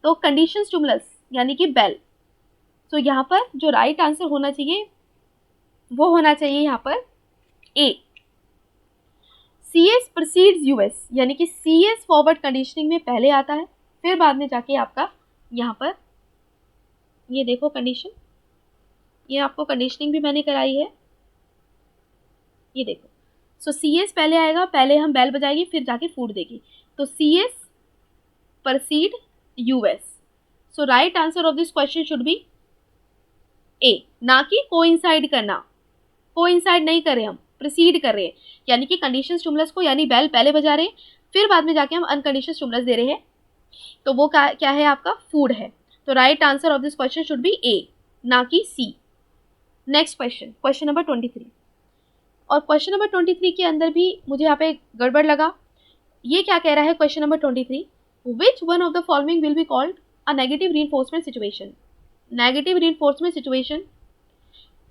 तो कंडीशन स्टिमुलस यानी कि बेल। तो यहाँ पर जो राइट आंसर होना चाहिए वो होना चाहिए यहाँ पर A, CS प्रीसीड्स US, यानी कि CS फॉरवर्ड कंडीशनिंग में पहले आता है, फिर बाद में जाके आपका यहाँ पर ये देखो कंडीशन, ये आपको कंडीशनिंग भी मैंने कराई है, ये देखो। सो CS पहले आएगा, पहले हम बेल बजाएगी फिर जाके फूड देगी, तो CS preceded US। So right answer of this question should B A, ना कि कोइंसाइड करना। कोइंसाइड नहीं कर रहे हम, प्रीसीड कर रहे हैं, यानी कि कंडीशन स्टिमुलस को, यानी बेल पहले बजा रहे हैं, फिर बाद में जाके हम अनकंडीशन स्टिमुलस दे रहे हैं, तो वो क्या है आपका? फूड है। तो right answer of this question should B A, ना कि C। Next question, question number 23। और क्वेश्चन नंबर 23 के अंदर भी मुझे यहाँ पे गड़बड़ लगा। ये क्या कह रहा है question number 23, which one of the following will be called a negative reinforcement situation. Negative reinforcement situation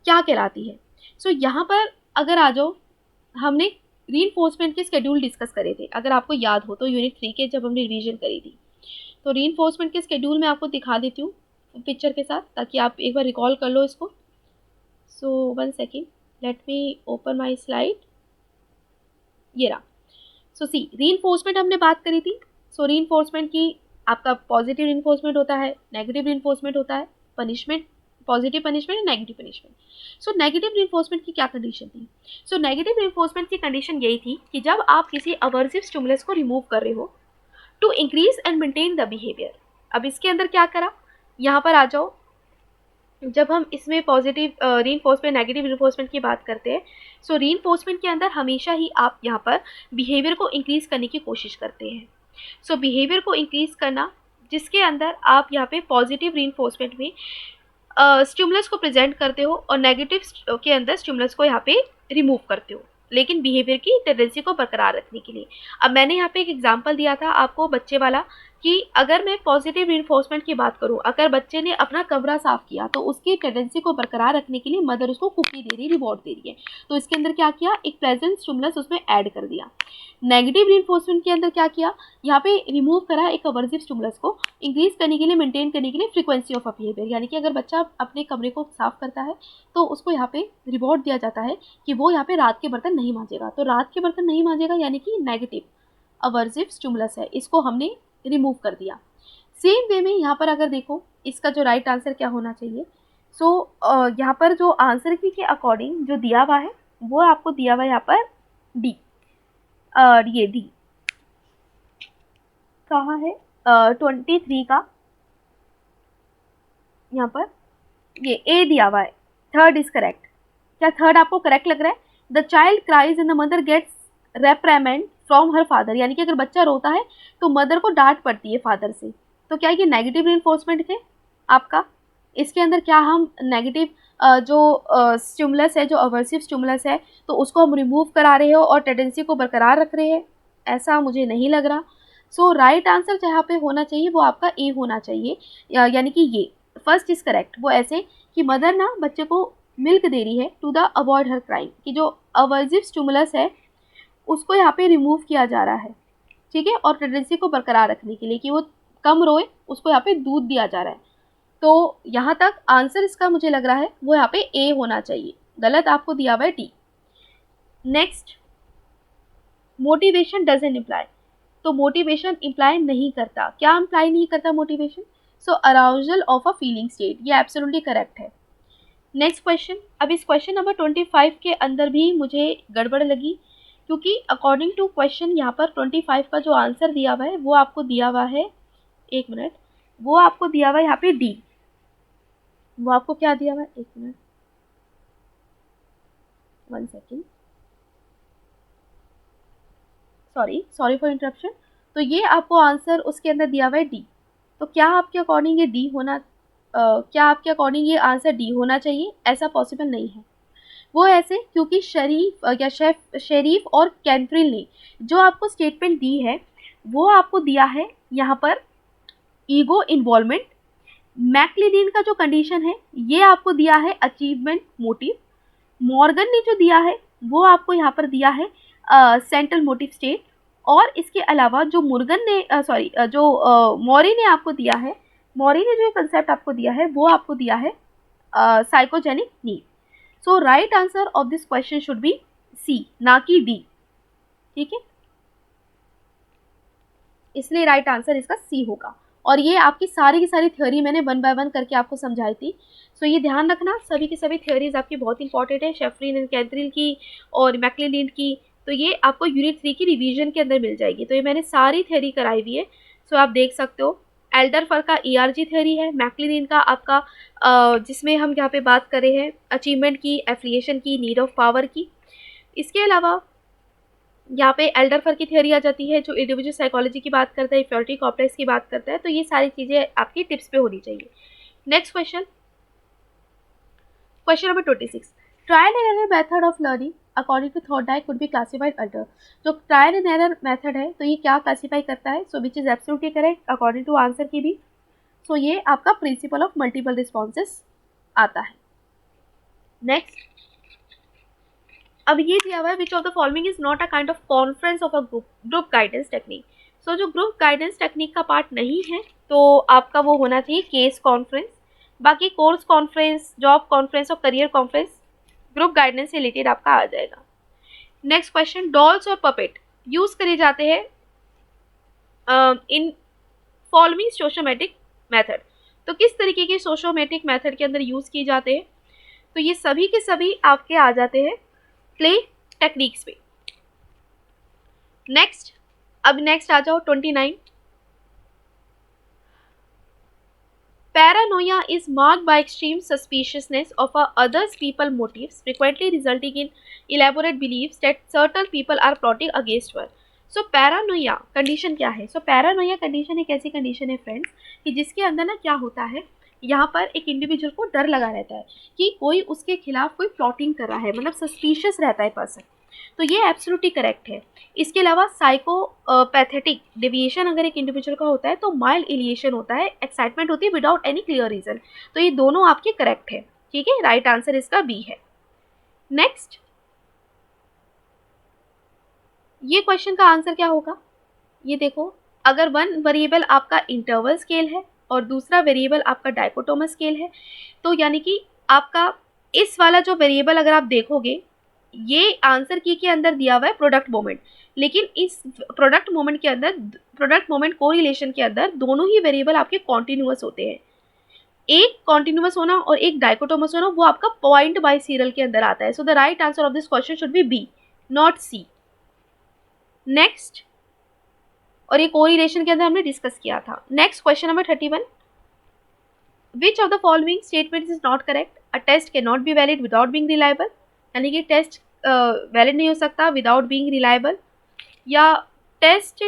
क्या कहलाती है? सो यहाँ पर अगर आ जाओ, हमने रीइंफोर्समेंट के शेड्यूल डिस्कस करे थे, अगर आपको याद हो तो यूनिट 3 के जब हमने रिवीजन करी थी, तो रीइंफोर्समेंट के शेड्यूल मैं आपको दिखा देती हूँ पिक्चर के साथ, ताकि आप एक बार रिकॉल कर लो इसको। सो 1 second, let me open my slide, ये रहा। सो सी, रीइंफोर्समेंट हमने बात करी थी। सो रीइंफोर्समेंट की आपका पॉजिटिव रीइंफोर्समेंट होता है, नेगेटिव रीइंफोर्समेंट होता है, punishment, positive punishment, negative punishment. So negative reinforcement की क्या कंडीशन थी? सो नेगेटिव रीइंफोर्समेंट की कंडीशन यही थी कि जब आप किसी अवर्सिव स्टिमुलस को रिमूव कर रहे हो to increase and maintain the behaviour. अब इसके अंदर क्या करा, यहाँ पर आ जाओ, जब हम इसमें पॉजिटिव रीइंफोर्समेंट, नेगेटिव रीइंफोर्समेंट की बात करते हैं, सो रीइंफोर्समेंट के अंदर हमेशा ही आप यहाँ पर बिहेवियर को इंक्रीज करने की कोशिश करते हैं। सो बिहेवियर को इंक्रीज करना, जिसके अंदर आप यहाँ पे पॉजिटिव रीइंफोर्समेंट में स्टिमुलस को प्रेजेंट करते हो और नेगेटिव के अंदर स्टिमुलस को यहाँ पे रिमूव करते हो, लेकिन बिहेवियर की टेंडेंसी को बरकरार रखने के लिए। अब मैंने यहाँ पे एक एग्जांपल दिया था आपको बच्चे वाला, कि अगर मैं पॉजिटिव रिइंफोर्समेंट की बात करूं, अगर बच्चे ने अपना कमरा साफ किया तो उसकी टेंडेंसी को बरकरार रखने के लिए मदर उसको कुकी दे रही, रिवॉर्ड दे रही है, तो इसके अंदर क्या किया, एक प्रेजेंट स्टिमुलस उसमें ऐड कर दिया। नेगेटिव रिइंफोर्समेंट के अंदर क्या किया, यहाँ पे रिमूव करा एक अवर्सिव स्टिमुलस को, इंक्रीज करने के लिए, मेंटेन करने के लिए फ्रीक्वेंसी ऑफ अ बिहेवियर, यानी कि अगर बच्चा अपने कमरे को साफ करता है तो उसको यहाँ पे रिवॉर्ड दिया जाता है कि वो यहाँ पे रात के बर्तन नहीं मांजेगा, तो रात के बर्तन नहीं मांजेगा यानी कि नेगेटिव अवर्सिव स्टिमुलस है, इसको हमने रिमूव कर दिया। सेम वे में यहाँ पर अगर देखो इसका जो राइट आंसर क्या होना चाहिए, सो यहाँ पर जो आंसर की के अकॉर्डिंग जो दिया हुआ है वो आपको दिया हुआ है यहाँ पर डी, ये डी कहाँ है, 23 का यहाँ पर ये ए दिया हुआ है, थर्ड इज करेक्ट। क्या थर्ड आपको करेक्ट लग रहा है? The child cries and the mother gets reprimand from her father, यानी कि अगर बच्चा रोता है तो मदर को डांट पड़ती है फादर से, तो क्या ये नेगेटिव रिइंफोर्समेंट है आपका? इसके अंदर क्या हम नेगेटिव जो स्टिमुलस है, जो अवर्सिव स्टिमुलस है, तो उसको हम रिमूव करा रहे हो और टेंडेंसी को बरकरार रख रहे हैं? ऐसा मुझे नहीं लग रहा। सो राइट आंसर जहाँ पे होना चाहिए वो आपका ए होना चाहिए, यानी कि ये फर्स्ट इज करेक्ट। वो ऐसे कि मदर ना बच्चे को मिल्क दे रही है to the avoid her crime, कि जो अवर्सिव स्टिमुलस है उसको यहाँ पे रिमूव किया जा रहा है, ठीक है, और टेंडेंसी को बरकरार रखने के लिए कि वो कम रोए, उसको यहाँ पे दूध दिया जा रहा है। तो यहाँ तक आंसर इसका मुझे लग रहा है वो यहाँ पे ए होना चाहिए, गलत आपको दिया हुआ है D. Next, motivation doesn't imply, तो मोटिवेशन इम्प्लाई नहीं करता, क्या इम्प्लाई नहीं करता motivation? So arousal of a feeling state, ये एब्सोल्युटली करेक्ट है। नेक्स्ट क्वेश्चन, अब इस क्वेश्चन नंबर 25 के अंदर भी मुझे गड़बड़ लगी, क्योंकि अकॉर्डिंग टू क्वेश्चन यहाँ पर 25 का जो आंसर दिया हुआ है वो आपको दिया हुआ है, एक मिनट, वो आपको दिया हुआ है यहाँ पे डी, वो आपको क्या दिया हुआ है, एक minute, 1 second, sorry for interruption. तो ये आपको आंसर उसके अंदर दिया हुआ है डी, तो क्या आपके अकॉर्डिंग ये डी होना, क्या आपके अकॉर्डिंग ये आंसर डी होना चाहिए? ऐसा पॉसिबल नहीं है। वो ऐसे क्योंकि शेरीफ और कैंट्रिल ने जो आपको स्टेटमेंट दी है वो आपको दिया है यहाँ पर ईगो इन्वॉल्वमेंट, मैक्लिडीन का जो कंडीशन है ये आपको दिया है अचीवमेंट मोटिव, मॉर्गन ने जो दिया है वो आपको यहाँ पर दिया है सेंट्रल मोटिव स्टेट, और इसके अलावा जो मुर्गन ने जो मॉरी ने आपको दिया है, मॉरी ने जो कंसेप्ट आपको दिया है वो आपको दिया है psychogenic need. So right answer of this question should be C, ना कि डी, ठीक है, इसलिए राइट आंसर इसका सी होगा। और ये आपकी सारी की सारी थ्योरी मैंने 1 बाय 1 करके आपको समझाई थी, सो ये ध्यान रखना सभी की सभी थ्योरीज आपकी बहुत इंपॉर्टेंट है, शेफरिन एंड कैंथ्रिल की और मैक्लिडीन की, तो ये आपको यूनिट 3 की रिवीजन के अंदर मिल जाएगी। तो ये मैंने सारी थ्योरी कराई हुई है, सो आप देख सकते हो। एल्डरफर का ERG थ्योरी है, मैक्लिडीन का आपका जिसमें हम यहाँ पे बात कर रहे हैं अचीवमेंट की, एफिलिएशन की, नीड ऑफ पावर की। इसके अलावा यहाँ पे एल्डरफर की थ्योरी आ जाती है जो इंडिविजुअल साइकोलॉजी की बात करता है, इन्फीरियरिटी कॉम्प्लेक्स की बात करता है, तो ये सारी चीज़ें आपकी टिप्स पे होनी चाहिए। Next question, question number 26, trial and error method of learning according to Thorndike could be classified under, जो ट्रायल एंड एरर मेथड है तो ये क्या क्लासीफाई करता है? So which is absolutely correct according to answer की भी। सो ये आपका प्रिंसिपल ऑफ मल्टीपल रिस्पॉन्सेस आता है। नेक्स्ट, अब ये दिया हुआ है which of the following is not a kind of conference of a group guidance technique. So जो ग्रुप गाइडेंस टेक्निक का पार्ट नहीं है तो आपका वो होना चाहिए केस कॉन्फ्रेंस, बाकी कोर्स कॉन्फ्रेंस, जॉब कॉन्फ्रेंस और करियर कॉन्फ्रेंस ग्रुप गाइडेंस से रिलेटेड आपका आ जाएगा। नेक्स्ट क्वेश्चन, डॉल्स और पपेट यूज करे जाते हैं इन फॉलोइंग सोशियोमेट्रिक मेथड, तो किस तरीके के सोशियोमेट्रिक मेथड के अंदर यूज किए जाते हैं? तो ये सभी के सभी आपके आ जाते हैं प्ले टेक्निक्स पे। नेक्स्ट, अब नेक्स्ट आ जाओ 29, paranoia is marked by extreme suspiciousness of others people motives, frequently resulting in elaborate beliefs that certain people are plotting against her. So paranoia condition क्या है? So paranoia कंडीशन एक ऐसी condition है friends कि जिसके अंदर ना क्या होता है, यहाँ पर एक इंडिविजुअल को डर लगा रहता है कि कोई उसके खिलाफ कोई प्लॉटिंग कर रहा है, मतलब सस्पिशियस रहता है पर्सन। तो ये एब्सोल्युटली करेक्ट है। इसके अलावा साइकोपैथेटिक डेविएशन अगर एक इंडिविजुअल का होता है तो माइल्ड इलिएशन होता है, एक्साइटमेंट होती है विदाउट एनी क्लियर रीजन। तो ये दोनों आपके करेक्ट है, ठीक है, राइट आंसर इसका बी है। नेक्स्ट, ये क्वेश्चन का आंसर क्या होगा, ये देखो, अगर वन वेरिएबल आपका इंटरवल स्केल है और दूसरा वेरिएबल आपका डाइकोटोमस स्केल है, तो यानी कि आपका इस वाला जो वेरिएबल अगर आप देखोगे, ये आंसर की के अंदर दिया हुआ है प्रोडक्ट मोमेंट, लेकिन इस प्रोडक्ट मोमेंट के अंदर, प्रोडक्ट मोमेंट कोरिलेशन के अंदर दोनों ही वेरिएबल आपके कॉन्टिन्यूअस होते हैं। एक कॉन्टिन्यूअस होना और एक डाइकोटोमस होना वो आपका पॉइंट बाय सीरियल के अंदर आता है। So the right answer of this question should be B, not C. Next, और ये कोरिलेशन के अंदर हमने डिस्कस किया था। Next question number 31, which of the following statements is not correct, a test can not be valid without being reliable, यानी कि test valid नहीं हो सकता विदाउट बीइंग रिलायबल, या test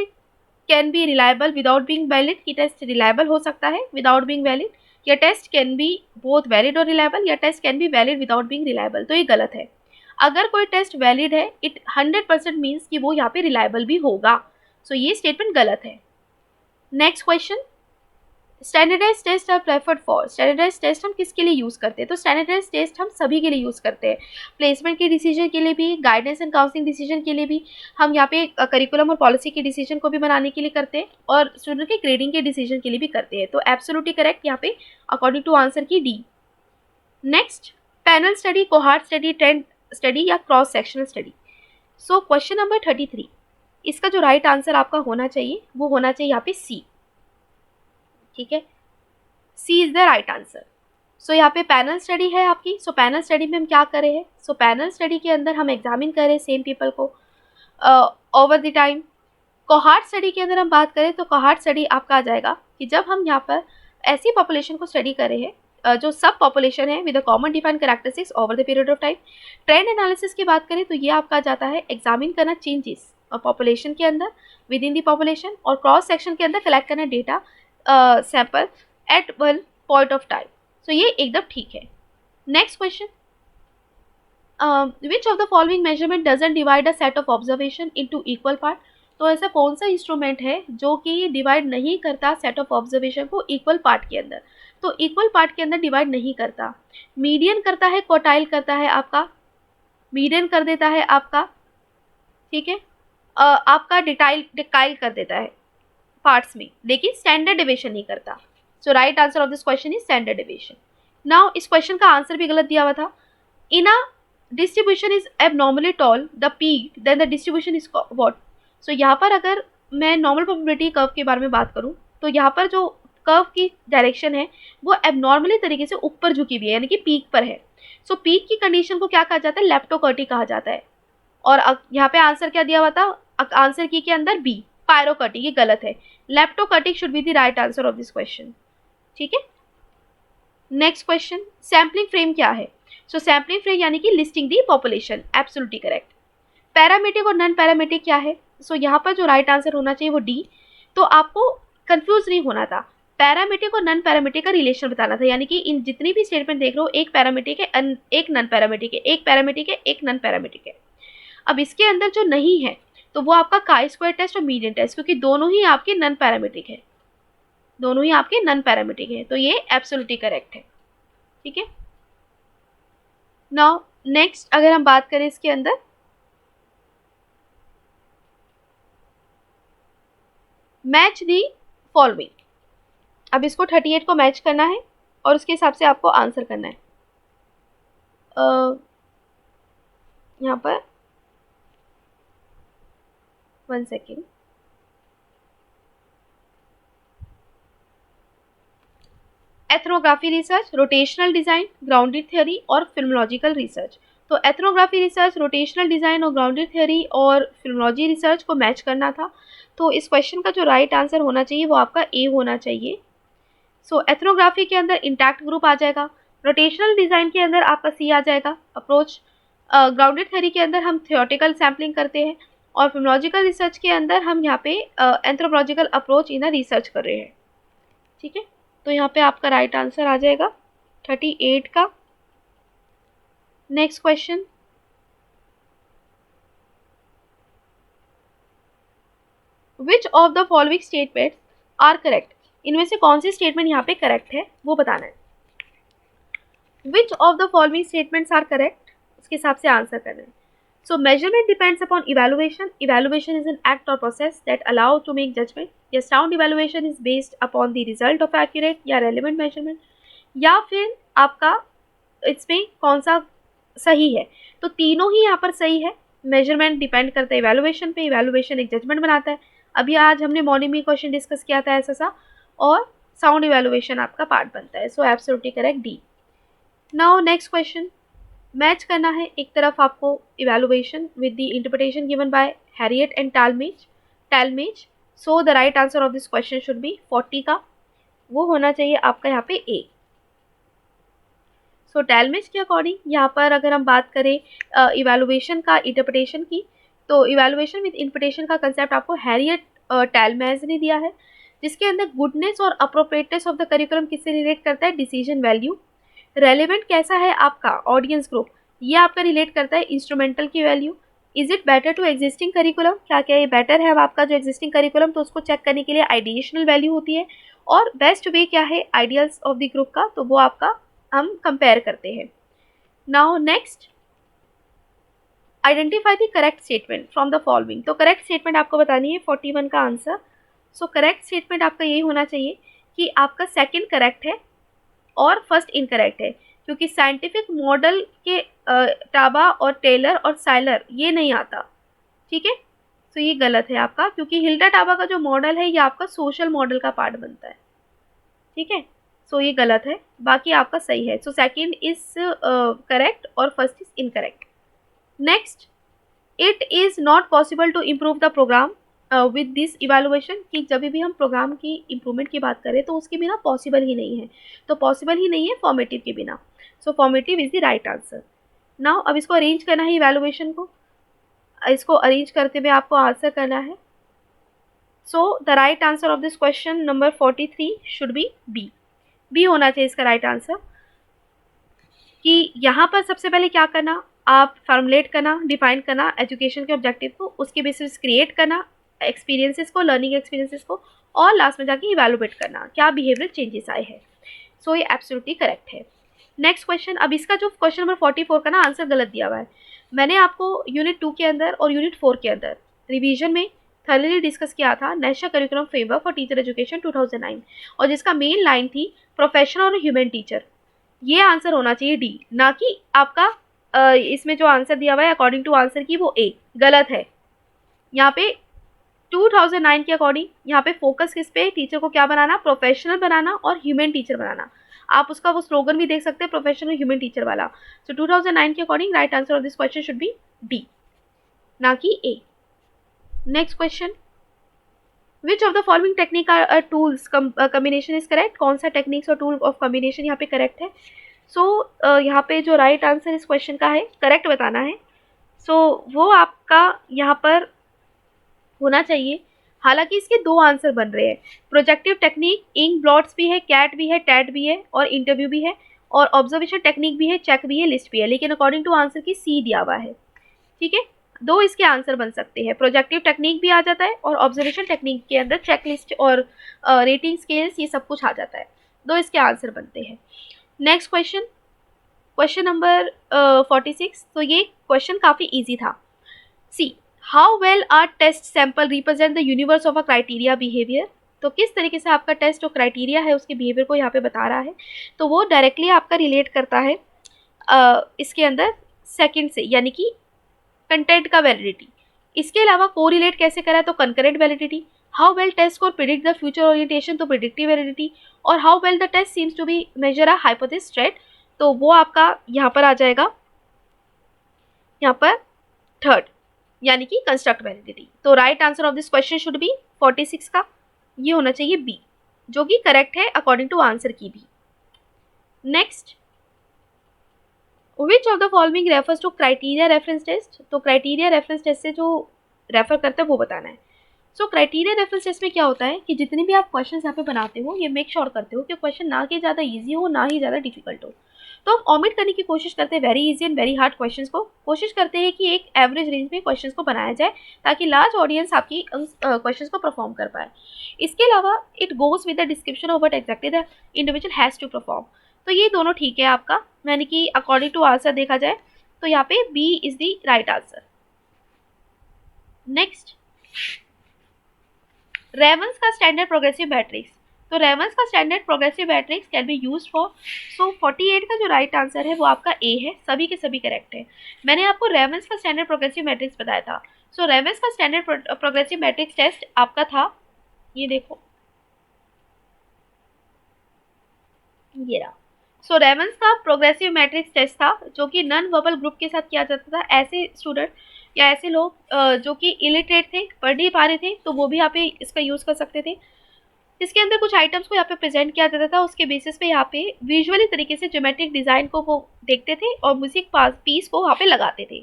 can be reliable without being valid, कि test reliable हो सकता है विदाउट बीइंग वैलिड, या test can be both valid और रिलायबल, या test can be valid without being reliable. तो ये गलत है। अगर कोई टेस्ट वैलिड है, इट 100% मीन्स कि वो यहाँ पे रिलायबल भी होगा। सो ये स्टेटमेंट गलत है। Next question, standardize test are preferred for, standardize test हम किसके लिए यूज़ करते हैं, तो स्टैंडर्डाइज टेस्ट हम सभी के लिए यूज़ करते हैं, प्लेसमेंट के डिसीजन के लिए भी, गाइडेंस एंड काउंसलिंग डिसीजन के लिए भी, हम यहाँ पे करिकुलम और पॉलिसी के डिसीजन को भी बनाने के लिए करते हैं, और स्टूडेंट के ग्रेडिंग के डिसीजन के लिए भी करते हैं। तो एब्सोल्युटली करेक्ट यहाँ पे अकॉर्डिंग टू आंसर की D. Next, panel study, cohort study, trend study या cross sectional study. So question number 33, इसका जो राइट आंसर आपका होना चाहिए वो होना चाहिए यहाँ पे सी, ठीक है, सी इज द राइट आंसर। सो यहाँ पे पैनल स्टडी है आपकी। सो पैनल स्टडी में हम क्या कर रहे हैं, सो पैनल स्टडी के अंदर हम एग्जामिन कर रहे हैं सेम पीपल को over the time. Cohort study के अंदर हम बात करें तो कोहार्ट स्टडी आपका आ जाएगा कि जब हम यहाँ पर ऐसी पॉपुलेशन को स्टडी कर रहे हैं जो सब पॉपुलेशन है with a common defined characteristics over the period of time. Trend analysis की बात करें तो ये आपका आ जाता है एग्जामिन करना चेंजेस पॉपुलेशन के अंदर विद इन द पॉपुलेशन, और क्रॉस सेक्शन के अंदर कलेक्ट करना data sample at one point of time. So ये एकदम ठीक है। Next question, which of the following measurement doesn't divide a set of observation into equal part, तो ऐसा कौन सा इंस्ट्रूमेंट है जो कि डिवाइड नहीं करता सेट ऑफ ऑब्जर्वेशन को इक्वल पार्ट के अंदर, तो इक्वल पार्ट के अंदर डिवाइड नहीं करता। मीडियन करता है, क्वार्टाइल करता है आपका, मीडियन कर देता है आपका, ठीक है, आपका डिकाइल कर देता है पार्ट्स में, लेकिन स्टैंडर्ड डेविएशन नहीं करता। So right answer of this question is standard deviation. Now इस क्वेश्चन का आंसर भी गलत दिया हुआ था। In a distribution is abnormally tall the peak then the distribution is what. So यहाँ पर अगर मैं नॉर्मल प्रोबेबिलिटी कर्व के बारे में बात करूँ तो यहाँ पर जो कर्व की डायरेक्शन है वो एबनॉर्मली तरीके से ऊपर झुकी हुई है, यानी कि पीक पर है। सो पीक की कंडीशन को क्या कहा जाता है, लेप्टोकर्टी कहा जाता है। और यहाँ पे आंसर क्या दिया हुआ था, आंसर की के अंदर बी, पायरोकर्टिक, ये गलत है। Leptokurtic should be the right answer of this question, ठीक है। नेक्स्ट क्वेश्चन, सैम्पलिंग फ्रेम क्या है, सो सैम्पलिंग फ्रेम यानी कि लिस्टिंग दी पॉपुलेशन, एब्सोल्युटली करेक्ट। पैरामीट्रिक और नॉन पैरामीट्रिक क्या है, सो यहाँ पर जो राइट आंसर होना चाहिए वो डी। तो आपको कंफ्यूज नहीं होना था, पैरामीट्रिक और नॉन पैरामीट्रिक का रिलेशन बताना था, यानी कि इन जितनी भी स्टेटमेंट देख रहे हो एक पैरामीट्रिक है, एक नॉन पैरामीट्रिक है, एक पैरामीट्रिक है, एक नॉन पैरामीट्रिक है। अब इसके अंदर जो नहीं है तो वो आपका काई स्क्वायर टेस्ट और मीडियन टेस्ट, क्योंकि दोनों ही आपके नॉन पैरामीट्रिक है, दोनों ही आपके नॉन पैरामीट्रिक है, तो ये एब्सोल्युटली करेक्ट है, ठीक है। नाउ नेक्स्ट अगर हम बात करें इसके अंदर, मैच दी फॉलोइंग। अब इसको 38 को मैच करना है और उसके हिसाब से आपको आंसर करना है। यहाँ पर 1 second, ethnography research, rotational design, grounded theory और फिल्मोलॉजिकल रिसर्च। तो एथनोग्राफी रिसर्च, रोटेशनल डिज़ाइन और ग्राउंडेड थ्योरी और फिल्मोलॉजी रिसर्च को मैच करना था। तो इस क्वेश्चन का जो राइट आंसर होना चाहिए वो आपका ए होना चाहिए। सो एथनोग्राफी के अंदर इंटैक्ट ग्रुप आ जाएगा, रोटेशनल डिज़ाइन के अंदर आपका सी आ जाएगा अप्रोच, ग्राउंडेड थ्योरी के अंदर हम थियोरेटिकल सैम्पलिंग करते हैं, और फिल्मोलॉजिकल रिसर्च के अंदर हम यहाँ पे एंथ्रोपोलॉजिकल अप्रोच इन रिसर्च कर रहे हैं, ठीक है। तो यहाँ पे आपका राइट आंसर आ जाएगा 38 का। Next question, which of the following statement are correct, इनमें से कौन सी स्टेटमेंट यहाँ पे करेक्ट है वो बताना है। Which of the following statements are correct, उसके हिसाब से आंसर करना है। So measurement depends upon evaluation. Evaluation is an act or process that allow to make judgment. या sound evaluation is based upon the result of accurate या relevant measurement. या फिर आपका इसमें कौन सा सही है, तो तीनों ही यहाँ पर सही है। मेजरमेंट डिपेंड करता है इवैल्यूएशन पे, इवैल्यूएशन एक जजमेंट बनाता है। अभी आज हमने मॉर्निंग में क्वेश्चन डिस्कस किया था ऐसा सा, और साउंड इवैल्यूएशन आपका पार्ट बनता है। So absolutely correct D. Now next question, match करना है एक तरफ आपको evaluation with the interpretation given by Harriet and Talmage. So the right answer of this question should be 40 का, वो होना चाहिए आपका यहाँ पे ए। सो टैलमेज के अकॉर्डिंग यहाँ पर अगर हम बात करें इवैल्यूएशन का इंटरप्रिटेशन की, तो इवैल्यूएशन विद इंटरप्रिटेशन का कंसेप्ट आपको हैरियट टैलमेज ने दिया है, जिसके अंदर गुडनेस और अप्रोप्रिएटनेस ऑफ द करिकुलम किससे रिलेट करता है, डिसीजन वैल्यू। रेलेवेंट कैसा है आपका ऑडियंस ग्रुप, ये आपका रिलेट करता है इंस्ट्रूमेंटल की value. Is it better to existing curriculum, क्या क्या ये बेटर है अब आपका जो एग्जिस्टिंग करिकुलम, तो उसको चेक करने के लिए आइडिएशनल वैल्यू होती है। और बेस्ट वे क्या है आइडियल्स ऑफ द ग्रुप का, तो वो आपका हम कंपेयर करते हैं। Now next, identify the correct statement from the following, तो करेक्ट स्टेटमेंट आपको बतानी है 41 का आंसर। सो करेक्ट स्टेटमेंट आपका यही होना चाहिए कि आपका सेकंड करेक्ट है और फर्स्ट इनकरेक्ट है, क्योंकि साइंटिफिक मॉडल के टाबा और टेलर और साइलर ये नहीं आता, ठीक है। तो ये गलत है आपका, क्योंकि हिल्डा टाबा का जो मॉडल है ये आपका सोशल मॉडल का पार्ट बनता है, ठीक है। सो ये गलत है, बाकी आपका सही है। सो सेकंड इज करेक्ट और first is incorrect. Next, it is not possible to improve the program with this evaluation, कि जब भी हम प्रोग्राम की इम्प्रूवमेंट की बात करें तो उसके बिना पॉसिबल ही नहीं है, तो पॉसिबल ही नहीं है फॉर्मेटिव के बिना। So formative is the right answer. Now अब इसको अरेंज करना है इवैल्यूएशन को, इसको अरेंज करते हुए आपको आंसर करना है। So the right answer of this question number 43 should be B. B होना चाहिए इसका राइट आंसर। कि यहाँ पर सबसे पहले क्या करना, आप फॉर्मुलेट करना, डिफाइन करना एजुकेशन के ऑब्जेक्टिव को, उसके बेसिस क्रिएट करना एक्सपीरियंसेस को, लर्निंग एक्सपीरियंसेस को, और लास्ट में जाके इवैल्यूएट करना क्या बिहेवियरल चेंजेस आए हैं। सो ये एब्सोल्युटली करेक्ट है। नेक्स्ट क्वेश्चन, अब इसका जो क्वेश्चन नंबर 44 का ना आंसर गलत दिया हुआ है। मैंने आपको यूनिट 2 के अंदर और यूनिट 4 के अंदर रिवीजन में थर्ली डिस्कस किया था national curriculum framework for teacher education 2009, और जिसका मेन लाइन थी प्रोफेशनल और ह्यूमन टीचर। ये आंसर होना चाहिए डी, ना कि आपका इसमें जो आंसर दिया हुआ है अकॉर्डिंग टू आंसर की वो ए गलत है। यहाँ पे 2009 के अकॉर्डिंग यहाँ पे फोकस किस पे, टीचर को क्या बनाना, प्रोफेशनल बनाना और ह्यूमन टीचर बनाना। आप उसका वो स्लोगन भी देख सकते हैं, प्रोफेशनल ह्यूमन टीचर वाला। सो 2009 के according right answer of this question should be D, ना कि A. Next question, which of the following technique tools combination is correct, कौन सा टेक्निक्स और टूल ऑफ कम्बिनेशन यहाँ पे करेक्ट है। सो यहाँ पे जो राइट आंसर इस क्वेश्चन का है करेक्ट बताना है। सो वो आपका यहाँ पर होना चाहिए, हालांकि इसके दो आंसर बन रहे हैं। प्रोजेक्टिव टेक्निक, इंक ब्लॉट्स भी है, कैट भी है, टैट भी है और इंटरव्यू भी है, और ऑब्जर्वेशन टेक्निक भी है, चेक भी है, लिस्ट भी है, लेकिन अकॉर्डिंग टू आंसर की सी दिया हुआ है, ठीक है। दो इसके आंसर बन सकते हैं, प्रोजेक्टिव टेक्निक भी आ जाता है और ऑब्जर्वेशन टेक्निक के अंदर चेक लिस्ट और रेटिंग स्केल्स ये सब कुछ आ जाता है, दो इसके आंसर बनते हैं। नेक्स्ट क्वेश्चन, क्वेश्चन नंबर 46, तो ये क्वेश्चन काफ़ी ईजी था। C, how well are test sample represent the universe of a criteria behaviour, तो किस तरीके से आपका टेस्ट जो क्राइटेरिया है उसके बिहेवियर को यहाँ पे बता रहा है, तो वो डायरेक्टली आपका रिलेट करता है इसके अंदर सेकंड से, यानी कि कंटेंट का वैलिडिटी। इसके अलावा को रिलेट कैसे करा है, तो concurrent validity. How well test score predict the future orientation, तो प्रिडिक्टिव वैलिडिटी। और how well the test seems to be measure a hypothesis threat, तो वो आपका यहाँ पर आ जाएगा, यहाँ पर थर्ड, यानी कि कंस्ट्रक्ट वैलिडिटी। तो right answer of this question should B 46 का, ये होना चाहिए बी, जो कि करेक्ट है अकॉर्डिंग टू आंसर की भी। Next, which of the following refers to criteria reference test, तो क्राइटेरिया रेफरेंस टेस्ट से जो रेफर करते हैं वो बताना है। सो क्राइटेरिया रेफरेंस टेस्ट में क्या होता है कि जितने भी आप क्वेश्चन यहाँ पे बनाते हो ये मेक श्योर करते हो कि क्वेश्चन ना कि ज़्यादा ईजी हो ना ही ज़्यादा डिफिकल्ट हो। तो हम ऑमिट करने की कोशिश करते हैं very easy and very hard questions को, कोशिश करते हैं कि एक एवरेज रेंज में क्वेश्चंस को बनाया जाए ताकि लार्ज ऑडियंस आपकी क्वेश्चंस को परफॉर्म कर पाए। इसके अलावा it goes with the description of what exactly the individual has to perform. तो ये दोनों ठीक है आपका, यानी कि अकॉर्डिंग टू आंसर देखा जाए तो यहाँ पे B is the right answer. Next, Raven's का स्टैंडर्ड प्रोग्रेसिव मैट्रिक्स। तो रेवंस का standard progressive matrix can be used for, so 48 का जो राइट आंसर है वो आपका ए है, सभी के सभी करेक्ट है। मैंने आपको रेवंस का स्टैंडर्ड प्रोग्रेसिव मैट्रिक्स बताया था। सो रेवंस का स्टैंडर्ड प्रोग्रेसिव मैट्रिक्स टेस्ट आपका था, ये देखो ये रहा। सो रेवंस का प्रोग्रेसिव मैट्रिक्स टेस्ट था जो कि नॉन वर्बल ग्रुप के साथ किया जाता था। ऐसे स्टूडेंट या ऐसे लोग जो कि इलिटरेट थे, पढ़ नहीं पा रहे थे, तो वो भी यहाँ पे इसका यूज़ कर सकते थे। इसके अंदर कुछ आइटम्स को यहाँ पे प्रेजेंट किया जाता था, उसके बेसिस पे यहाँ पे विजुअली तरीके से ज्योमेट्रिक डिज़ाइन को वो देखते थे और म्यूजिक पीस को वहाँ पे लगाते थे।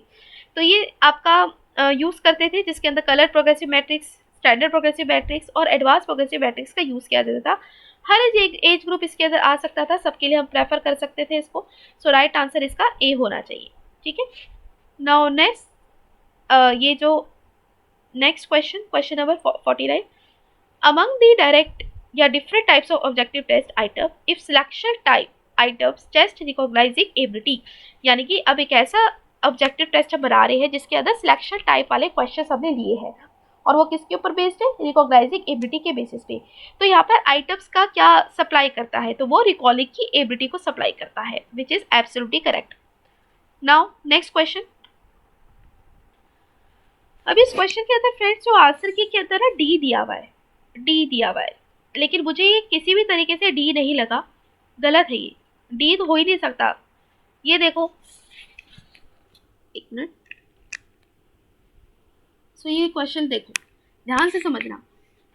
तो ये आपका यूज़ करते थे, जिसके अंदर colour progressive matrix, standard progressive matrix और एडवांस प्रोग्रेसिव मैट्रिक्स का यूज़ किया जाता था। हर एक एज ग्रुप इसके अंदर आ सकता था, सबके लिए हम प्रेफर कर सकते थे इसको। सो राइट आंसर इसका ए होना चाहिए। ठीक है, नाउ नेक्स्ट, ये जो next question, question number 49, among the direct या different types of objective test item if selection type items test recognizing ability, यानी कि अब एक ऐसा ऑब्जेक्टिव टेस्ट हम बना रहे हैं जिसके अंदर सिलेक्शन टाइप वाले क्वेश्चन हमने लिए हैं और वो किसके ऊपर बेस्ड है, रिकॉग्नाइजिंग एबिलिटी के बेसिस पे। तो यहाँ पर आइटम्स का क्या सप्लाई करता है, तो वो रिकॉलिंग की एबिलिटी को सप्लाई करता है, which is absolutely correct. Now next question. अब इस क्वेश्चन के अंदर फ्रेंड्स जो आंसर के अंदर है डी दिया हुआ है, डी दिया हुआ है, लेकिन मुझे ये किसी भी तरीके से डी नहीं लगा, गलत है ये, डी तो हो ही नहीं सकता। ये देखो एक मिनट, सो ये क्वेश्चन देखो ध्यान से समझना।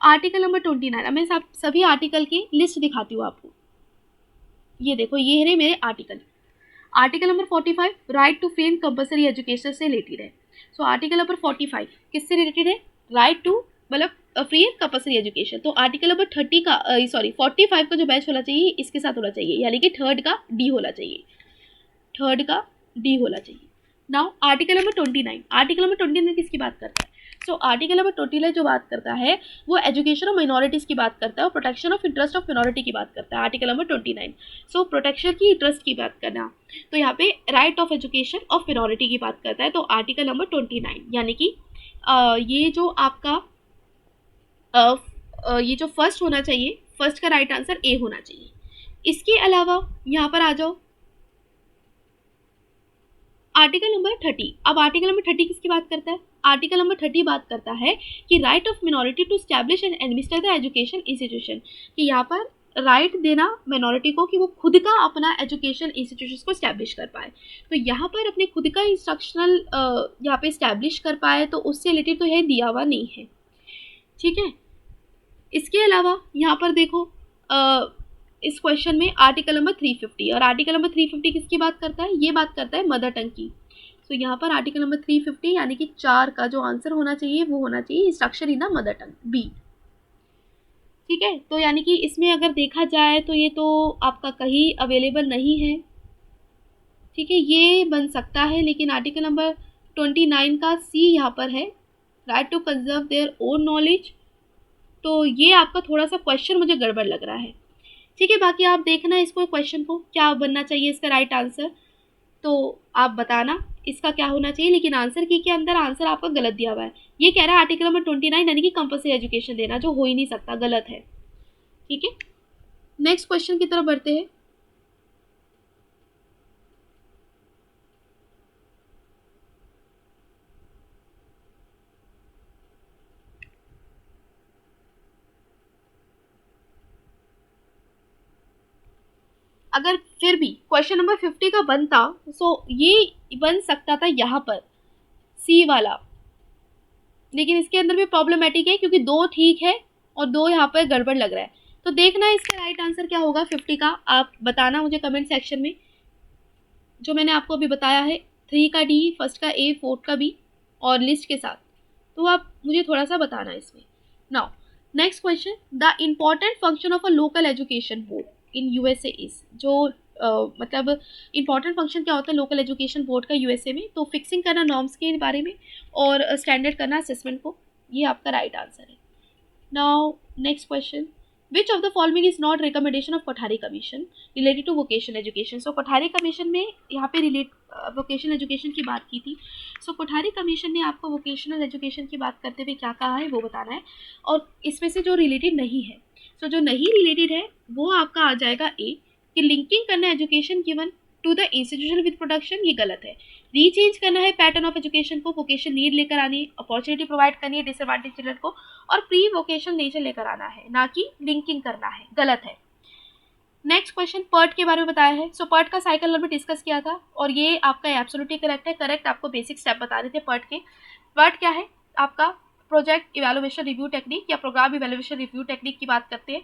आर्टिकल नंबर 29, अब मैं सभी आर्टिकल की लिस्ट दिखाती हूँ आपको। ये देखो ये रहे मेरे article. Article number 45 right to free and compulsory education से रिलेटेड है। सो आर्टिकल नंबर 45 किससे रिलेटेड है, राइट टू मतलब फ्री एंड कंपल्सरी एजुकेशन। तो आर्टिकल नंबर 30 का 45 का जो बैच होना चाहिए इसके साथ होना चाहिए, यानी कि थर्ड का डी होना चाहिए, थर्ड का डी होना चाहिए। Now article number 29, article number 29 किसकी बात करता है, सो आर्टिकल नंबर 29 जो बात करता है वो एजुकेशन ऑफ माइनॉरिटीज़ की बात करता है और protection of interest of minority की बात करता है। आर्टिकल नंबर 29, सो प्रोटेक्शन की इंटरेस्ट की बात करना, तो यहाँ पे right of education of minority की बात करता है। तो आर्टिकल नंबर 29 यानी कि ये जो आपका ये जो फर्स्ट होना चाहिए, फर्स्ट का राइट आंसर ए होना चाहिए। इसके अलावा यहाँ पर आ जाओ आर्टिकल नंबर 30। अब आर्टिकल नंबर 30 किसकी बात करता है, आर्टिकल नंबर 30 बात करता है कि right of minority to establish and administer the education institution, कि यहाँ पर राइट देना मिनॉरिटी को कि वो खुद का अपना एजुकेशन इंस्टीट्यूशन को स्टैब्लिश कर पाए। तो यहाँ पर अपने खुद का इंस्ट्रक्शनल यहाँ पे स्टैब्लिश कर पाए, तो उससे रिलेटेड तो यह दिया हुआ नहीं है। ठीक है, इसके अलावा यहाँ पर देखो इस क्वेश्चन में आर्टिकल नंबर 350, और आर्टिकल नंबर 350 किसकी बात करता है, ये बात करता है मदर टंग की। तो यहाँ पर आर्टिकल नंबर 350 यानी कि 4 का जो आंसर होना चाहिए वो होना चाहिए instruction in the mother tongue, B. ठीक है, तो यानी कि इसमें अगर देखा जाए तो ये तो आपका कहीं अवेलेबल नहीं है। ठीक है, ये बन सकता है, लेकिन आर्टिकल नंबर 29 का सी यहाँ पर है, right to conserve their own knowledge. तो ये आपका थोड़ा सा क्वेश्चन मुझे गड़बड़ लग रहा है। ठीक है, बाकी आप देखना इसको, क्वेश्चन को क्या बनना चाहिए इसका राइट आंसर, तो आप बताना इसका क्या होना चाहिए। लेकिन आंसर की के अंदर आंसर आपका गलत दिया हुआ है, ये कह रहा है आर्टिकल नंबर 29 यानी कि कंपल्सरी एजुकेशन देना, जो हो ही नहीं सकता, गलत है। ठीक है, नेक्स्ट क्वेश्चन की तरफ बढ़ते हैं। अगर फिर भी क्वेश्चन नंबर 50 का बनता, सो ये बन सकता था यहाँ पर सी वाला, लेकिन इसके अंदर भी प्रॉब्लमेटिक है क्योंकि 2 ठीक है और 2 यहाँ पर गड़बड़ लग रहा है। तो देखना इसका राइट आंसर क्या होगा 50 का, आप बताना मुझे कमेंट सेक्शन में। जो मैंने आपको अभी बताया है 3 का डी, फर्स्ट का ए, फोर्थ का बी और लिस्ट के साथ, तो आप मुझे थोड़ा सा बताना इसमें। Now next question, the important function of a local education board in USA is, जो मतलब इंपॉर्टेंट फंक्शन क्या होता है लोकल एजुकेशन बोर्ड का यूएसए में, तो फिक्सिंग करना नॉर्म्स के बारे में और स्टैंडर्ड करना असेसमेंट को, ये आपका राइट आंसर है। Now next question, which of the following is not recommendation of Kothari commission related to vocational education. So Kothari commission में यहाँ पे रिलेट वोकेशनल एजुकेशन की बात की थी। सो कोठारी कमीशन ने आपको वोकेशनल एजुकेशन की बात करते हुए क्या कहा है वो बताना है, और इसमें से जो रिलेटेड नहीं है, सो जो नहीं रिलेटेड है वो आपका आ जाएगा ए, कि लिंकिंग करना education given to the institution with production, ये गलत है। रीचेंज करना है पैटर्न ऑफ एजुकेशन को, वोकेशन नीड लेकर आनी, अपॉर्चुनिटी प्रोवाइड करनी है डिसएडवांटेज चिल्ड्रन को, और प्री वोकेशन नेचर लेकर आना है, ना कि लिंकिंग करना है, गलत है। नेक्स्ट क्वेश्चन पर्ट के बारे में बताया है। सो पर्ट का साइकिल में डिस्कस किया था और ये आपका एब्सोल्युटली करेक्ट है। करेक्ट आपको बेसिक स्टेप बता रहे थे पर्ट के। पर्ट क्या है आपका, प्रोजेक्ट इवैल्यूएशन रिव्यू टेक्निक या प्रोग्राम इवैल्यूएशन रिव्यू टेक्निक की बात करते हैं।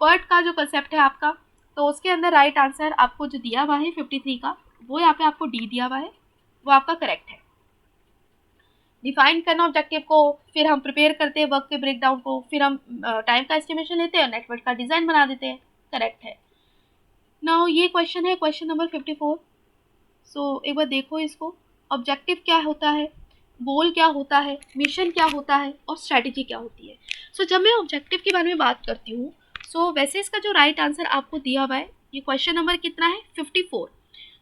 पर्ट का जो कंसेप्ट है आपका, तो उसके अंदर राइट आंसर आपको जो दिया हुआ है 53 का, वो यहाँ पे आपको डी दिया हुआ है, वो आपका करेक्ट है। डिफाइन करना ऑब्जेक्टिव को, फिर हम प्रिपेयर करते हैं वर्क के ब्रेकडाउन को, फिर हम टाइम का एस्टिमेशन लेते हैं और नेटवर्क का डिज़ाइन बना देते हैं, करेक्ट है। नाउ ये क्वेश्चन है क्वेश्चन नंबर 54। सो एक बार देखो इसको, ऑब्जेक्टिव क्या होता है, गोल क्या होता है, मिशन क्या होता है और स्ट्रैटेजी क्या होती है। सो जब मैं ऑब्जेक्टिव के बारे में बात करती हूँ, सो वैसे इसका जो राइट आंसर आपको दिया हुआ है, ये क्वेश्चन नंबर कितना है 54।